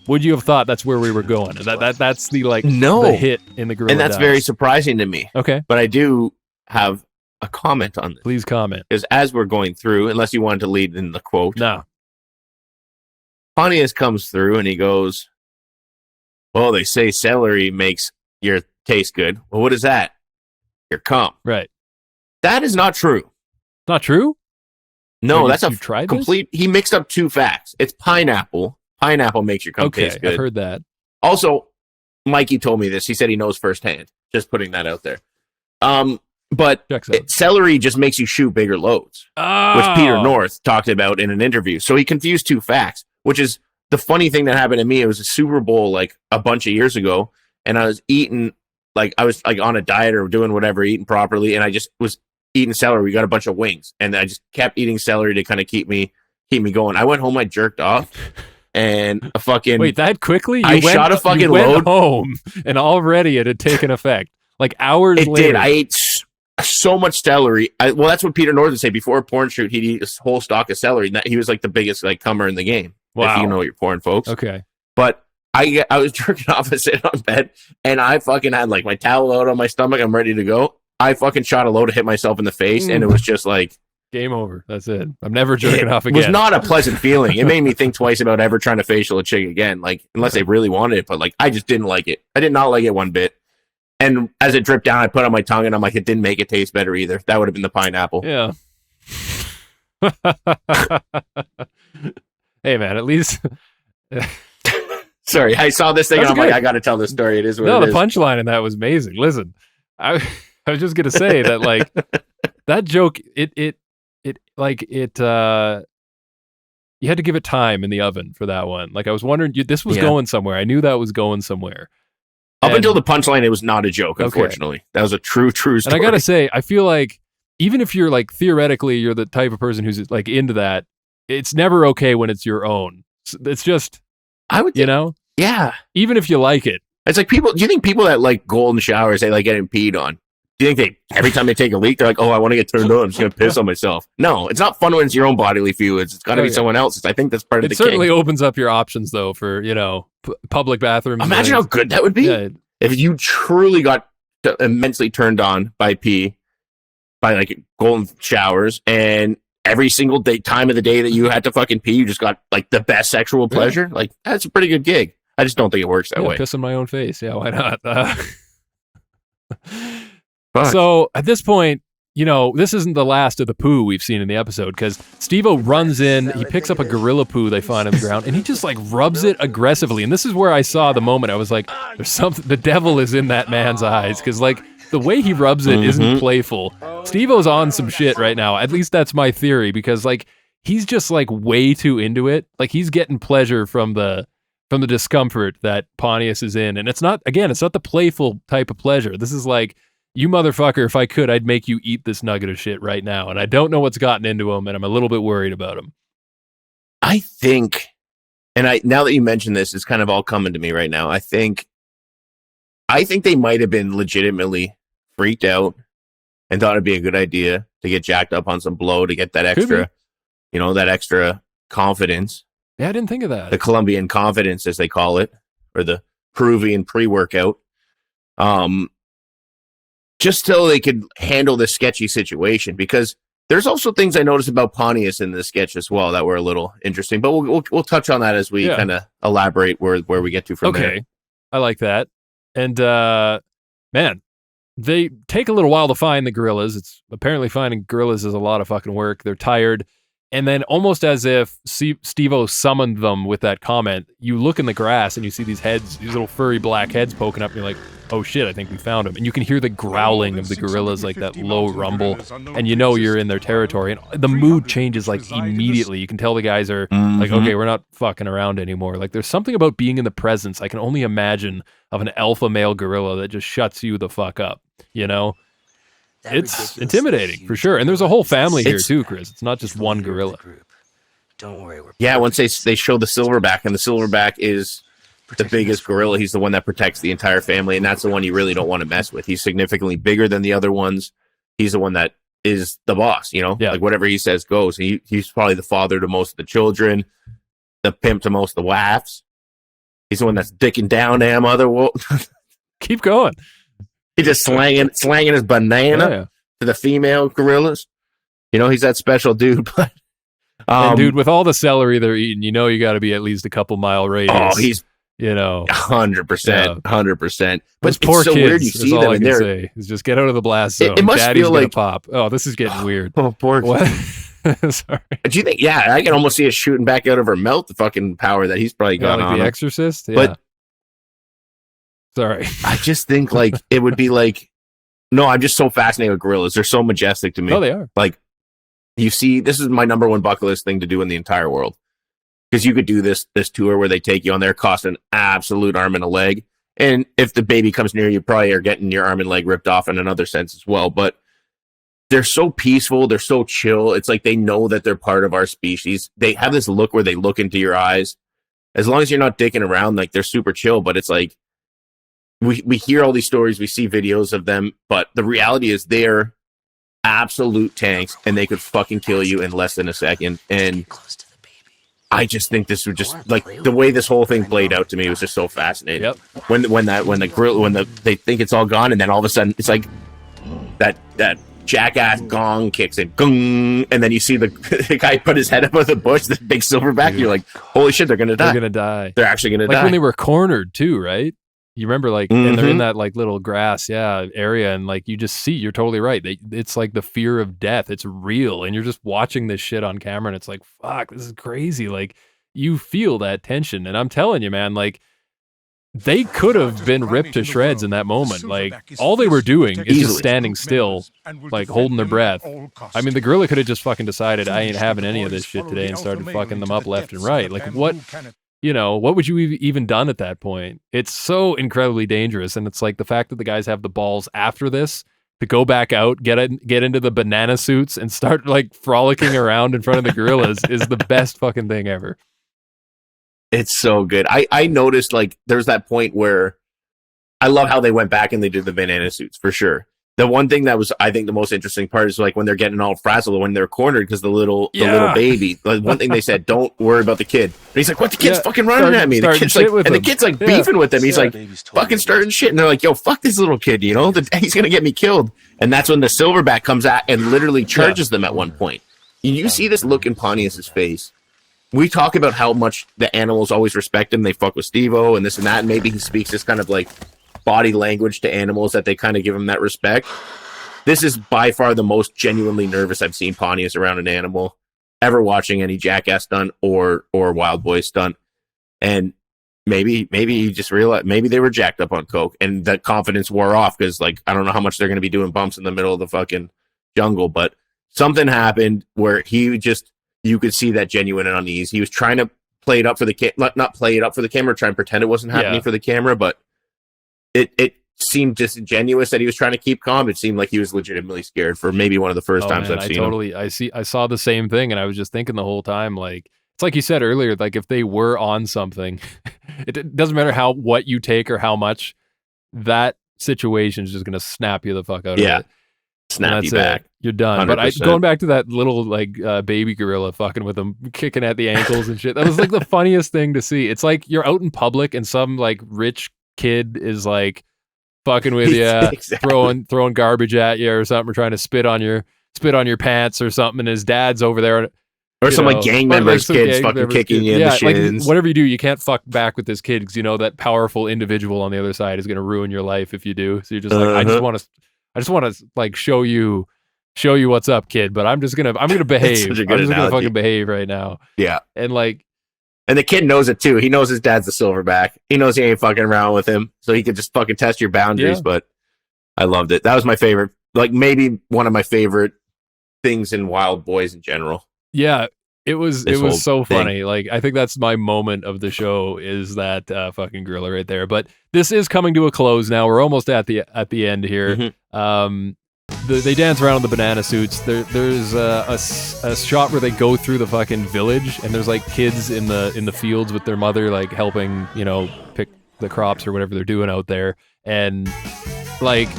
Speaker 2: Would you have thought that's where we were going? That's the the hit in the gorilla
Speaker 3: and that's
Speaker 2: diet.
Speaker 3: very surprising to me.
Speaker 2: Okay.
Speaker 3: But I do have a comment on this.
Speaker 2: Please comment.
Speaker 3: Because as we're going through, unless you wanted to lead in the quote.
Speaker 2: No.
Speaker 3: Pontius comes through and he goes, well, they say celery makes your taste good. Well, what is that? Your cum.
Speaker 2: Right.
Speaker 3: That is not true.
Speaker 2: Not true?
Speaker 3: No,
Speaker 2: Wait,
Speaker 3: that's a
Speaker 2: tried
Speaker 3: complete... He mixed up two facts. It's pineapple. Pineapple makes your cum taste good.
Speaker 2: I've heard that.
Speaker 3: Also, Mikey told me this. He said he knows firsthand. Just putting that out there. But celery just makes you shoot bigger loads, which Peter North talked about in an interview. So he confused two facts, which is the funny thing that happened to me. It was a Super Bowl like a bunch of years ago, and I was eating I was like on a diet or doing whatever, eating properly, and I just was eating celery. We got a bunch of wings, and I just kept eating celery to kind of keep me going. I went home, I jerked off, and a fucking
Speaker 2: wait that quickly.
Speaker 3: Shot a fucking load
Speaker 2: home, and already it had taken effect. Like hours later,
Speaker 3: it did. I ate so much celery. Well, that's what Peter North would say. Before a porn shoot, he'd eat a whole stalk of celery. He was like the biggest cummer in the game.
Speaker 2: Wow.
Speaker 3: If you know your porn, folks.
Speaker 2: Okay.
Speaker 3: But I was jerking off and sitting on bed, and I fucking had like my towel out on my stomach. I'm ready to go. I fucking shot a load to hit myself in the face, and it was just like
Speaker 2: game over. That's it. I'm never jerking off again.
Speaker 3: It was not a pleasant feeling. It made me think twice about ever trying to facial a chick again. Like unless they really wanted it, but like I just didn't like it. I did not like it one bit. And as it dripped down, I put it on my tongue, and I'm like, it didn't make it taste better either. That would have been the pineapple.
Speaker 2: Yeah. Hey, man, at least...
Speaker 3: Sorry, I saw this thing, and I'm like, I got to tell this story. It is what it is.
Speaker 2: No, the punchline in that was amazing. Listen, I was just going to say that, like, that joke, you had to give it time in the oven for that one. Like, I was wondering, this was going somewhere. I knew that was going somewhere.
Speaker 3: Up until the punchline, it was not a joke, unfortunately. That was a true story.
Speaker 2: And I got to say, I feel like even if you're like, theoretically, you're the type of person who's like into that, it's never okay when it's your own. It's just,
Speaker 3: I would think,
Speaker 2: yeah. Even if you like it.
Speaker 3: It's like do you think people that like golden showers, they like getting peed on? Do you think every time they take a leak, they're like, oh, I want to get turned on. I'm just going to piss on myself. No, it's not fun when it's your own bodily fluids. It's got to be someone else's. I think that's part of the
Speaker 2: It certainly opens up your options, though, for, public bathrooms.
Speaker 3: Imagine how good that would be if you truly got immensely turned on by pee, by like golden showers, and every single time of the day that you had to fucking pee, you just got like the best sexual pleasure. Yeah. Like, that's a pretty good gig. I just don't think it works that way.
Speaker 2: Piss in my own face. Yeah, why not? So at this point, this isn't the last of the poo we've seen in the episode, because SteveO runs in, he picks up a gorilla poo they find on the ground, and he just like rubs it aggressively. And this is where I saw the moment. I was like, there's something, the devil is in that man's eyes, because like the way he rubs it isn't playful. SteveO's on some shit right now. At least that's my theory, because like he's just like way too into it. Like he's getting pleasure from the discomfort that Pontius is in. And it's not the playful type of pleasure. This is like, you motherfucker, if I could, I'd make you eat this nugget of shit right now. And I don't know what's gotten into him, and I'm a little bit worried about him.
Speaker 3: I think, now that you mention this, it's kind of all coming to me right now. I think they might have been legitimately freaked out and thought it'd be a good idea to get jacked up on some blow to get that extra, that extra confidence.
Speaker 2: Yeah, I didn't think of that.
Speaker 3: The Colombian confidence, as they call it, or the Peruvian pre-workout. Just so they could handle this sketchy situation, because there's also things I noticed about Pontius in this sketch as well that were a little interesting, but we'll touch on that as we kind of elaborate where we get to from there.
Speaker 2: Okay, I like that. And man, they take a little while to find the gorillas. It's apparently finding gorillas is a lot of fucking work. They're tired. And then almost as if SteveO summoned them with that comment, you look in the grass and you see these heads, these little furry black heads poking up, and you're like, oh shit, I think we found him. And you can hear the growling of the gorillas, like that low rumble, and you're in their territory. And the mood changes like immediately. You can tell the guys are like, okay, we're not fucking around anymore. Like there's something about being in the presence, I can only imagine, of an alpha male gorilla that just shuts you the fuck up, It's intimidating for sure. And there's a whole family here too, Chris. It's not just one gorilla.
Speaker 4: Don't worry.
Speaker 3: Once they show the silverback, and the silverback is the biggest gorilla. He's the one that protects the entire family, and that's the one you really don't want to mess with. He's significantly bigger than the other ones. He's the one that is the boss, like whatever he says goes. He's probably the father to most of the children, the pimp to most of the wives. He's the one that's dicking down damn other
Speaker 2: Keep going.
Speaker 3: He's just slanging his banana to the female gorillas. He's that special dude. But
Speaker 2: and dude, with all the celery they're eating, you got to be at least a couple mile radius.
Speaker 3: Oh, he's 100%. But
Speaker 2: those poor
Speaker 3: it's so
Speaker 2: kids,
Speaker 3: weird. You see them in there.
Speaker 2: Say is just get out of the blast zone.
Speaker 3: It must
Speaker 2: Daddy's
Speaker 3: feel
Speaker 2: like pop. Oh, this is getting weird.
Speaker 3: Oh, poor
Speaker 2: what? Sorry.
Speaker 3: Do you think? Yeah, I can almost see it shooting back out of her mouth. The fucking power that he's probably got
Speaker 2: like
Speaker 3: on
Speaker 2: The
Speaker 3: him.
Speaker 2: Exorcist. Yeah.
Speaker 3: But
Speaker 2: sorry,
Speaker 3: I just think like it would be like. No, I'm just so fascinated with gorillas. They're so majestic to me.
Speaker 2: Oh, they are.
Speaker 3: Like, you see, this is my number one bucket list thing to do in the entire world. Because you could do this tour where they take you on there, cost an absolute arm and a leg. And if the baby comes near you, probably are getting your arm and leg ripped off in another sense as well. But they're so peaceful. They're so chill. It's like they know that they're part of our species. They have this look where they look into your eyes. As long as you're not dicking around, like they're super chill. But it's like, we hear all these stories, we see videos of them, but the reality is they're absolute tanks, and they could fucking kill you in less than a second. And I just think this would just like the way this whole thing played out to me was just so fascinating.
Speaker 2: Yep.
Speaker 3: When they think it's all gone, and then all of a sudden it's like that Jackass gong kicks in, gong, and then you see the guy put his head up with a bush, the big silverback. Dude. You're like, holy shit, they're gonna die. They're actually gonna die.
Speaker 2: Like when they were cornered too, right? You remember, like, and they're in that like little grass, area, and like you just see. You're totally right. It's like the fear of death. It's real, and you're just watching this shit on camera, and it's like, fuck, this is crazy. Like you feel that tension, and I'm telling you, man, like they could have been ripped to shreds in that moment. Like all they were doing is just standing still, like holding their breath. I mean, the gorilla could have just fucking decided I ain't having any of this shit today and started fucking them up left and right. Like what? What would you even done at that point? It's so incredibly dangerous. And it's like the fact that the guys have the balls after this to go back out, get into the banana suits and start like frolicking around in front of the gorillas is the best fucking thing ever.
Speaker 3: It's so good. I noticed like there's that point where I love how they went back and they did the banana suits for sure. The one thing that was, I think, the most interesting part is like when they're getting all frazzled when they're cornered because the little baby. Like, one thing they said, don't worry about the kid. And he's like, "What? The kid's fucking running at me." The kid's like, and the kid's like beefing with him. He's like, fucking starting shit. And they're like, "Yo, fuck this little kid. You know, he's gonna get me killed." And that's when the silverback comes out and literally charges them at one point. You see this look in Pontius's face. We talk about how much the animals always respect him. They fuck with SteveO and this and that. And maybe he speaks this kind of like body language to animals that they kind of give him that respect. This is by far the most genuinely nervous I've seen Pontius around an animal ever watching any Jackass stunt or WildBoyz stunt. And maybe he just realized maybe they were jacked up on coke and that confidence wore off because like I don't know how much they're going to be doing bumps in the middle of the fucking jungle, but something happened where you could see that genuine unease. He was trying to play it up for the not play it up for the camera, try and pretend it wasn't happening for the camera, but it seemed disingenuous that he was trying to keep calm. It seemed like he was legitimately scared for maybe one of the first times I've seen him.
Speaker 2: I saw the same thing, and I was just thinking the whole time, like, it's like you said earlier, like if they were on something, it doesn't matter what you take or how much, that situation is just going to snap you the fuck out of it.
Speaker 3: Snap you back.
Speaker 2: You're done.
Speaker 3: 100%.
Speaker 2: But going back to that little like baby gorilla fucking with him, kicking at the ankles and shit, that was like the funniest thing to see. It's like you're out in public and some like rich kid is like fucking with you,
Speaker 3: exactly.
Speaker 2: throwing garbage at you or something, or trying to spit on your pants or something, and his dad's over there.
Speaker 3: Or some like gang members' kids fucking kicking you in the shins.
Speaker 2: Like, whatever you do, you can't fuck back with this kid because you know that powerful individual on the other side is going to ruin your life if you do. So you're just like, I just want to like show you what's up, kid. But I'm gonna behave. I'm just gonna fucking behave right now.
Speaker 3: Yeah,
Speaker 2: and
Speaker 3: the kid knows it too. He knows his dad's the silverback. He knows he ain't fucking around with him, so he could just fucking test your boundaries. Yeah. But I loved it. That was my favorite. Like maybe one of my favorite things in WildBoyz in general.
Speaker 2: Yeah, it was so funny. Like I think that's my moment of the show is that fucking gorilla right there. But this is coming to a close now. We're almost at the end here. Mm-hmm. They dance around in the banana suits. There's a shot where they go through the fucking village and there's like kids in the fields with their mother like helping, you know, pick the crops or whatever they're doing out there. And like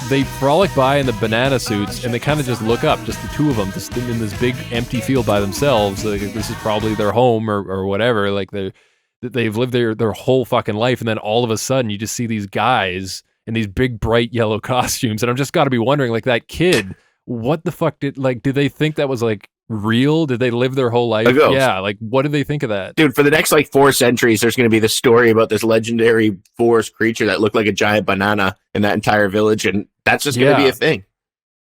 Speaker 2: they frolic by in the banana suits and they kind of just look up, just the two of them, just in this big empty field by themselves. Like, this is probably their home or whatever. Like they've lived their whole fucking life, and then all of a sudden you just see these guys in these big bright yellow costumes, and I'm just got to be wondering, like, that kid, what the fuck did they think that was like real? Did they live their whole life? Yeah, like what did they think of that?
Speaker 3: Dude, for the next like 4 centuries, there's going to be this story about this legendary forest creature that looked like a giant banana in that entire village, and that's just going to be a thing.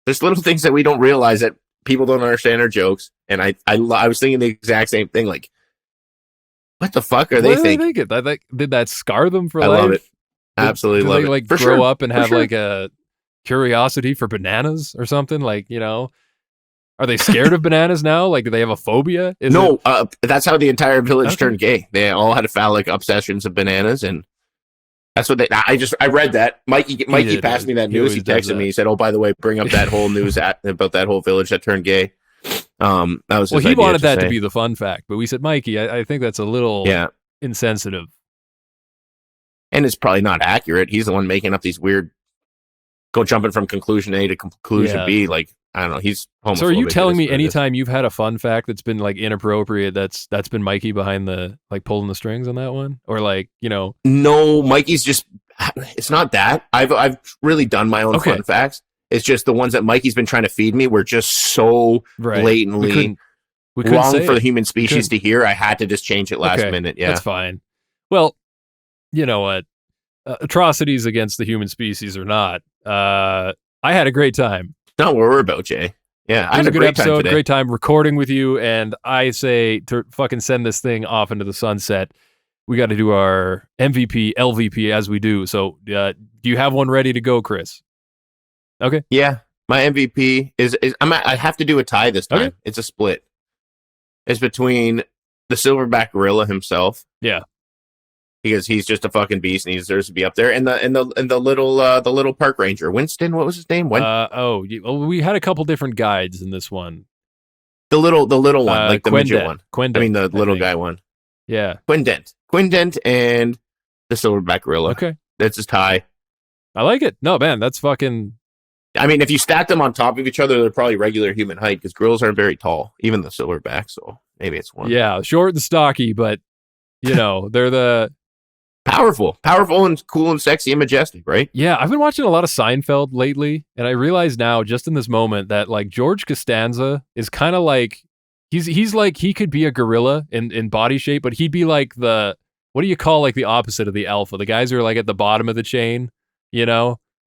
Speaker 3: There's little things that we don't realize that people don't understand our jokes, and I was thinking the exact same thing. Like, what the fuck are they thinking?
Speaker 2: Did that scar them for life?
Speaker 3: I love it. Absolutely love it.
Speaker 2: Did they like grow up and have like a curiosity for bananas or something? Like, you know, are they scared of bananas now? Like, do they have a phobia?
Speaker 3: That's how the entire village turned gay. They all had phallic obsessions of bananas, and that's what I read that. Mikey passed me that news. He texted me. He said, "Oh, by the way, bring up that whole news about that whole village that turned gay." That was his idea.
Speaker 2: He wanted that to be the fun fact, but we said, Mikey, I think that's a little insensitive.
Speaker 3: And it's probably not accurate. He's the one making up these weird, jumping from conclusion A to conclusion B. Like, I don't know. He's homophobic.
Speaker 2: So are you telling me anytime you've had a fun fact that's been like inappropriate, that's been Mikey behind the, like, pulling the strings on that one? Or like, you know?
Speaker 3: No, Mikey's just, it's not that. I've really done my own fun facts. It's just the ones that Mikey's been trying to feed me were just so blatantly wrong for the human species to hear. I had to just change it last minute. Yeah,
Speaker 2: that's fine. Well, you know what? Atrocities against the human species or not, I had a great time.
Speaker 3: Not what we're about, Jay. Yeah, I had a
Speaker 2: good episode, great time recording with you, and I say to fucking send this thing off into the sunset. We got to do our MVP, LVP as we do. So, do you have one ready to go, Chris? Okay.
Speaker 3: Yeah, my MVP is I have to do a tie this time. Okay. It's a split. It's between the silverback gorilla himself.
Speaker 2: Yeah.
Speaker 3: Because he's just a fucking beast and he deserves to be up there. And the little park ranger, Winston, what was his name?
Speaker 2: We had a couple different guides in this one.
Speaker 3: The little one, like the
Speaker 2: Quindent.
Speaker 3: midget one.
Speaker 2: Quindent,
Speaker 3: I mean the little guy one.
Speaker 2: Yeah.
Speaker 3: Quindent and the silverback gorilla.
Speaker 2: Okay.
Speaker 3: That's his tie.
Speaker 2: I like it. No, man, that's fucking
Speaker 3: I mean, if you stack them on top of each other, they're probably regular human height because gorillas aren't very tall, even the silverback. So maybe it's one.
Speaker 2: Yeah, short and stocky, but they're the
Speaker 3: powerful and cool and sexy and majestic, right?
Speaker 2: Yeah, I've been watching a lot of Seinfeld lately, and I realize now, just in this moment, that like George Costanza is kind of like he's like he could be a gorilla in body shape, but he'd be like what do you call like the opposite of the alpha? The guys who are like at the bottom of the chain,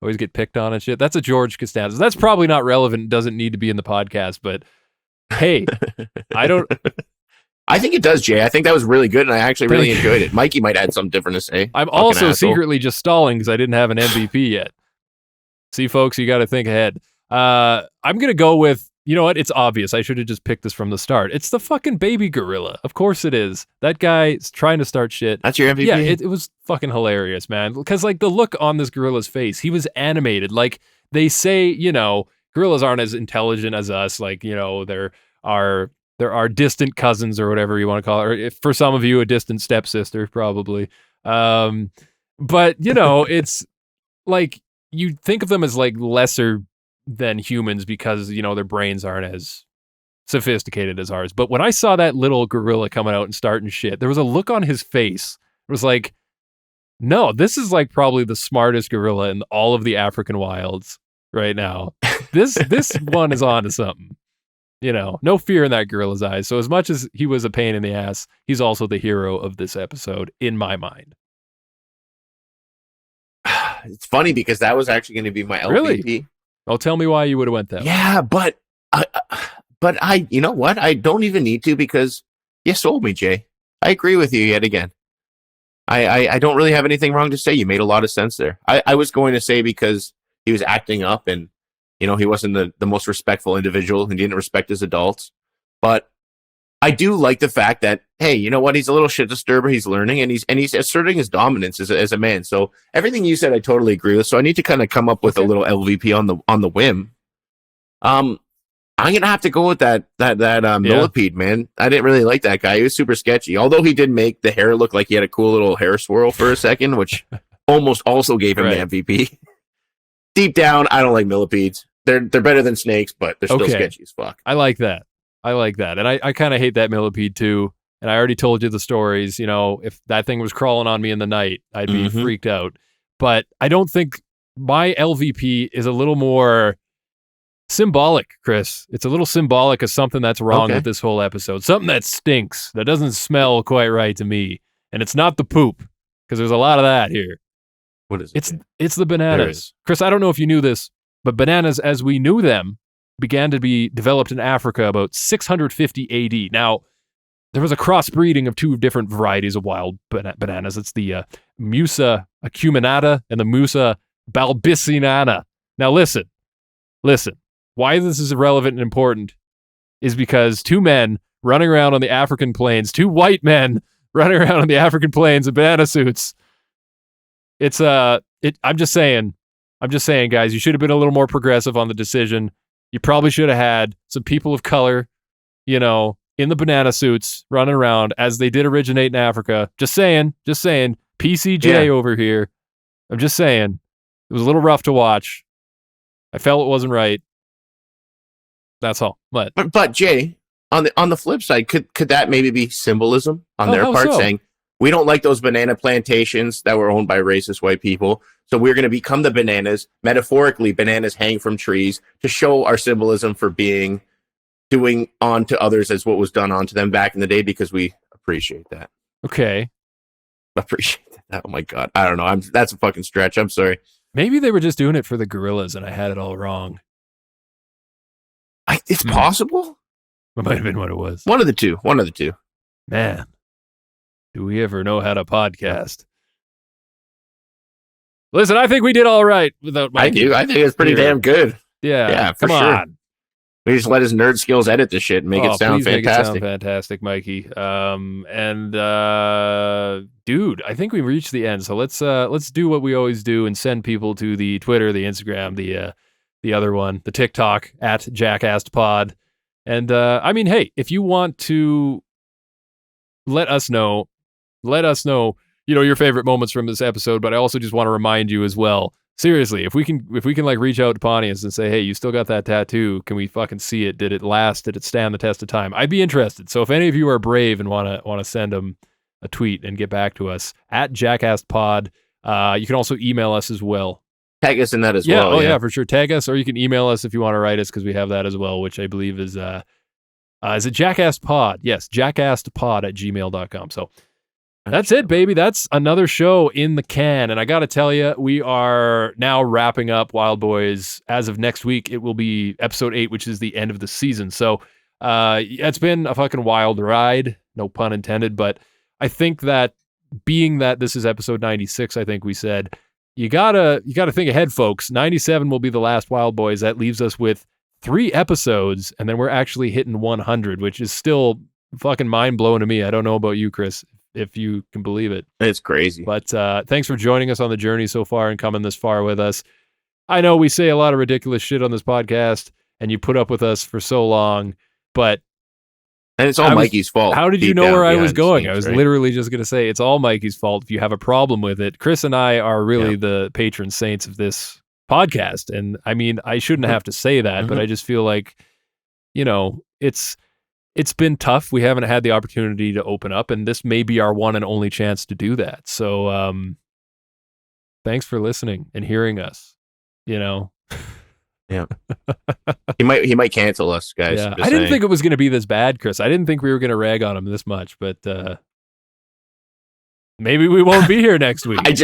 Speaker 2: always get picked on and shit. That's a George Costanza. That's probably not relevant. Doesn't need to be in the podcast, but hey,
Speaker 3: I think it does, Jay. I think that was really good, and I actually really enjoyed it. Mikey might add something different to say.
Speaker 2: I'm also secretly just stalling because I didn't have an MVP yet. See, folks, you got to think ahead. I'm going to go with, you know what? It's obvious. I should have just picked this from the start. It's the fucking baby gorilla. Of course it is. That guy's trying to start shit.
Speaker 3: That's your MVP?
Speaker 2: Yeah, it was fucking hilarious, man. Because, like, the look on this gorilla's face, he was animated. Like, they say, gorillas aren't as intelligent as us. Like, there are distant cousins or whatever you want to call it. Or if, for some of you, a distant stepsister, probably. But, it's like you think of them as like lesser than humans because, their brains aren't as sophisticated as ours. But when I saw that little gorilla coming out and starting shit, there was a look on his face. It was like, no, this is like probably the smartest gorilla in all of the African wilds right now. This one is on to something. No fear in that gorilla's eyes. So as much as he was a pain in the ass, he's also the hero of this episode in my mind.
Speaker 3: It's funny because that was actually going to be my LVP.
Speaker 2: Really? Oh, tell me why you would have went that way.
Speaker 3: Yeah, but I, you know what? I don't even need to because you sold me, Jay. I agree with you yet again. I don't really have anything wrong to say. You made a lot of sense there. I was going to say because he was acting up and, he wasn't the most respectful individual and didn't respect his adults. But I do like the fact that, hey, you know what? He's a little shit disturber. He's learning and he's asserting his dominance as a man. So everything you said, I totally agree with. So I need to kind of come up with a little LVP on the whim. I'm gonna have to go with that millipede, man. I didn't really like that guy. He was super sketchy. Although he did make the hair look like he had a cool little hair swirl for a second, which almost also gave him the MVP. Deep down, I don't like millipedes. They're better than snakes, but they're still sketchy as fuck.
Speaker 2: I like that. And I kind of hate that millipede too. And I already told you the stories. If that thing was crawling on me in the night, I'd be freaked out. But I don't think my LVP is a little more symbolic, Chris. It's a little symbolic of something that's wrong with this whole episode. Something that stinks, that doesn't smell quite right to me. And it's not the poop, because there's a lot of that here.
Speaker 3: What is it?
Speaker 2: It's the bananas. Chris, I don't know if you knew this, but bananas as we knew them began to be developed in Africa about 650 AD. Now, there was a crossbreeding of two different varieties of wild bananas. It's the Musa acuminata and the Musa balbicinata. Now, listen. Why this is relevant and important is because two men running around on the African plains, two white men running around on the African plains in banana suits. I'm just saying, guys, you should have been a little more progressive on the decision. You probably should have had some people of color, in the banana suits running around as they did originate in Africa. Just saying, PCJ over here. I'm just saying, it was a little rough to watch. I felt it wasn't right. That's all. But
Speaker 3: Jay, on the flip side, could that maybe be symbolism on their part, saying we don't like those banana plantations that were owned by racist white people, so we're going to become the bananas. Metaphorically, bananas hang from trees to show our symbolism for doing on to others as what was done onto them back in the day, because we appreciate that.
Speaker 2: Okay.
Speaker 3: Appreciate that. Oh my God. I don't know. That's a fucking stretch. I'm sorry.
Speaker 2: Maybe they were just doing it for the gorillas and I had it all wrong.
Speaker 3: It's possible.
Speaker 2: It might have been what it was.
Speaker 3: One of the two.
Speaker 2: Man, do we ever know how to podcast? Listen, I think we did all right without Mikey.
Speaker 3: I think it's pretty damn good.
Speaker 2: Yeah,
Speaker 3: for
Speaker 2: come
Speaker 3: sure.
Speaker 2: on.
Speaker 3: We just let his nerd skills edit this shit and make it sound fantastic.
Speaker 2: Make it sound fantastic, Mikey. Dude, I think we reached the end. So let's do what we always do and send people to the Twitter, the Instagram, the other one, the TikTok at Jackass Pod. And hey, if you want to let us know, your favorite moments from this episode. But I also just want to remind you as well seriously, if we can like reach out to Pontius and say, hey, you still got that tattoo? Can we fucking see it? Did it last? Did it stand the test of time? I'd be interested. So if any of you are brave and want to send him a tweet and get back to us at JackassPod, you can also email us as well.
Speaker 3: Tag us in that as
Speaker 2: well.
Speaker 3: Oh,
Speaker 2: yeah, for sure. Tag us, or you can email us if you want to write us, because we have that as well, which I believe is it JackassPod? Yes, JackassPod@gmail.com. So that's it, baby. That's another show in the can. And I got to tell you, we are now wrapping up WildBoyz. As of next week, it will be episode 8, which is the end of the season. So it's been a fucking wild ride, no pun intended. But I think that being that this is episode 96, I think we said, you gotta think ahead, folks. 97 will be the last WildBoyz. That leaves us with 3 episodes, and then we're actually hitting 100, which is still fucking mind-blowing to me. I don't know about you, Chris, if you can believe it.
Speaker 3: It's crazy.
Speaker 2: But thanks for joining us on the journey so far and coming this far with us. I know we say a lot of ridiculous shit on this podcast, and you put up with us for so long, but...
Speaker 3: And it's all Mikey's fault.
Speaker 2: How did you know where I was going? I was literally just going to say, it's all Mikey's fault if you have a problem with it. Chris and I are really the patron saints of this podcast. And I mean, I shouldn't have to say that, but I just feel like, it's been tough. We haven't had the opportunity to open up, and this may be our one and only chance to do that. So thanks for listening and hearing us,
Speaker 3: Yeah. He might cancel us, guys.
Speaker 2: Yeah. I didn't think it was going to be this bad, Chris. I didn't think we were going to rag on him this much, but maybe we won't be here next week.
Speaker 3: I'm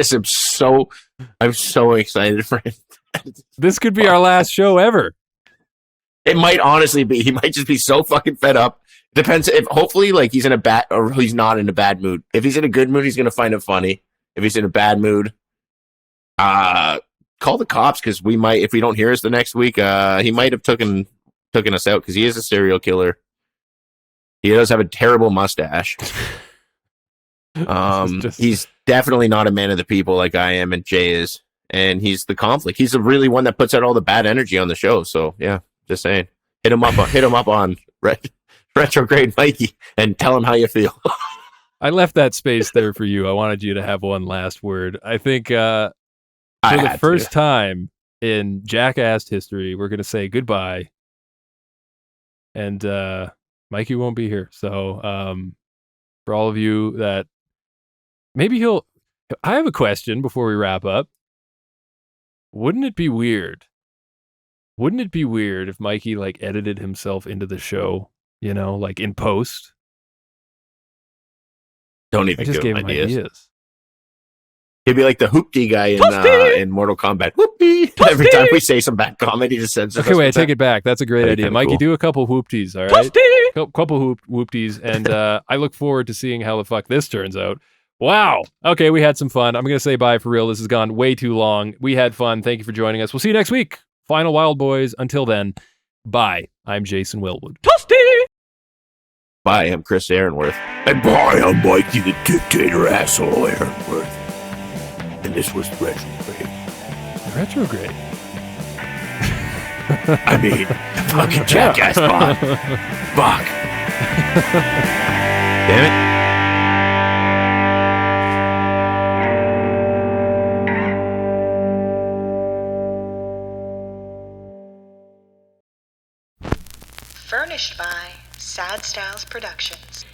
Speaker 3: so excited for him.
Speaker 2: This could be our last show ever.
Speaker 3: It might honestly be. He might just be so fucking fed up. Depends if hopefully like he's in a bad or he's not in a bad mood. If he's in a good mood, he's going to find it funny. If he's in a bad mood, call the cops, because we might, if we don't hear us the next week, he might have taken us out, because he is a serial killer. He does have a terrible mustache. He's definitely not a man of the people like I am and Jay is, and he's the conflict. He's the really one that puts out all the bad energy on the show. So yeah, just saying, hit him up on Retrograde Mikey and tell him how you feel.
Speaker 2: I left that space there for you. I wanted you to have one last word. I think for the first time in Jackass history, we're going to say goodbye. And Mikey won't be here. So for all of you that maybe I have a question before we wrap up. Wouldn't it be weird? Wouldn't it be weird if Mikey like edited himself into the show, like in post?
Speaker 3: Don't even
Speaker 2: I just
Speaker 3: give
Speaker 2: gave
Speaker 3: him
Speaker 2: him ideas.
Speaker 3: He'd be like the Hoopty guy in Mortal Kombat. Whoopty! Every time we say some bad comment, he just sends us.
Speaker 2: Okay, wait, I take it back. That's a great idea. Mikey, do a couple whoopties, all right? Couple whoopties, and I look forward to seeing how the fuck this turns out. Wow. Okay, we had some fun. I'm going to say bye for real. This has gone way too long. We had fun. Thank you for joining us. We'll see you next week. Final WildBoyz. Until then, bye. I'm Jason Wilwood.
Speaker 3: Bye, I'm Chris Aaronworth. And bye, I'm Mikey the Dictator Asshole Aaronworth. And this was Retrograde.
Speaker 2: Retrograde?
Speaker 3: I mean, fucking Jackass Pod. Fuck. Damn it.
Speaker 5: Furnished by Sad Styles Productions.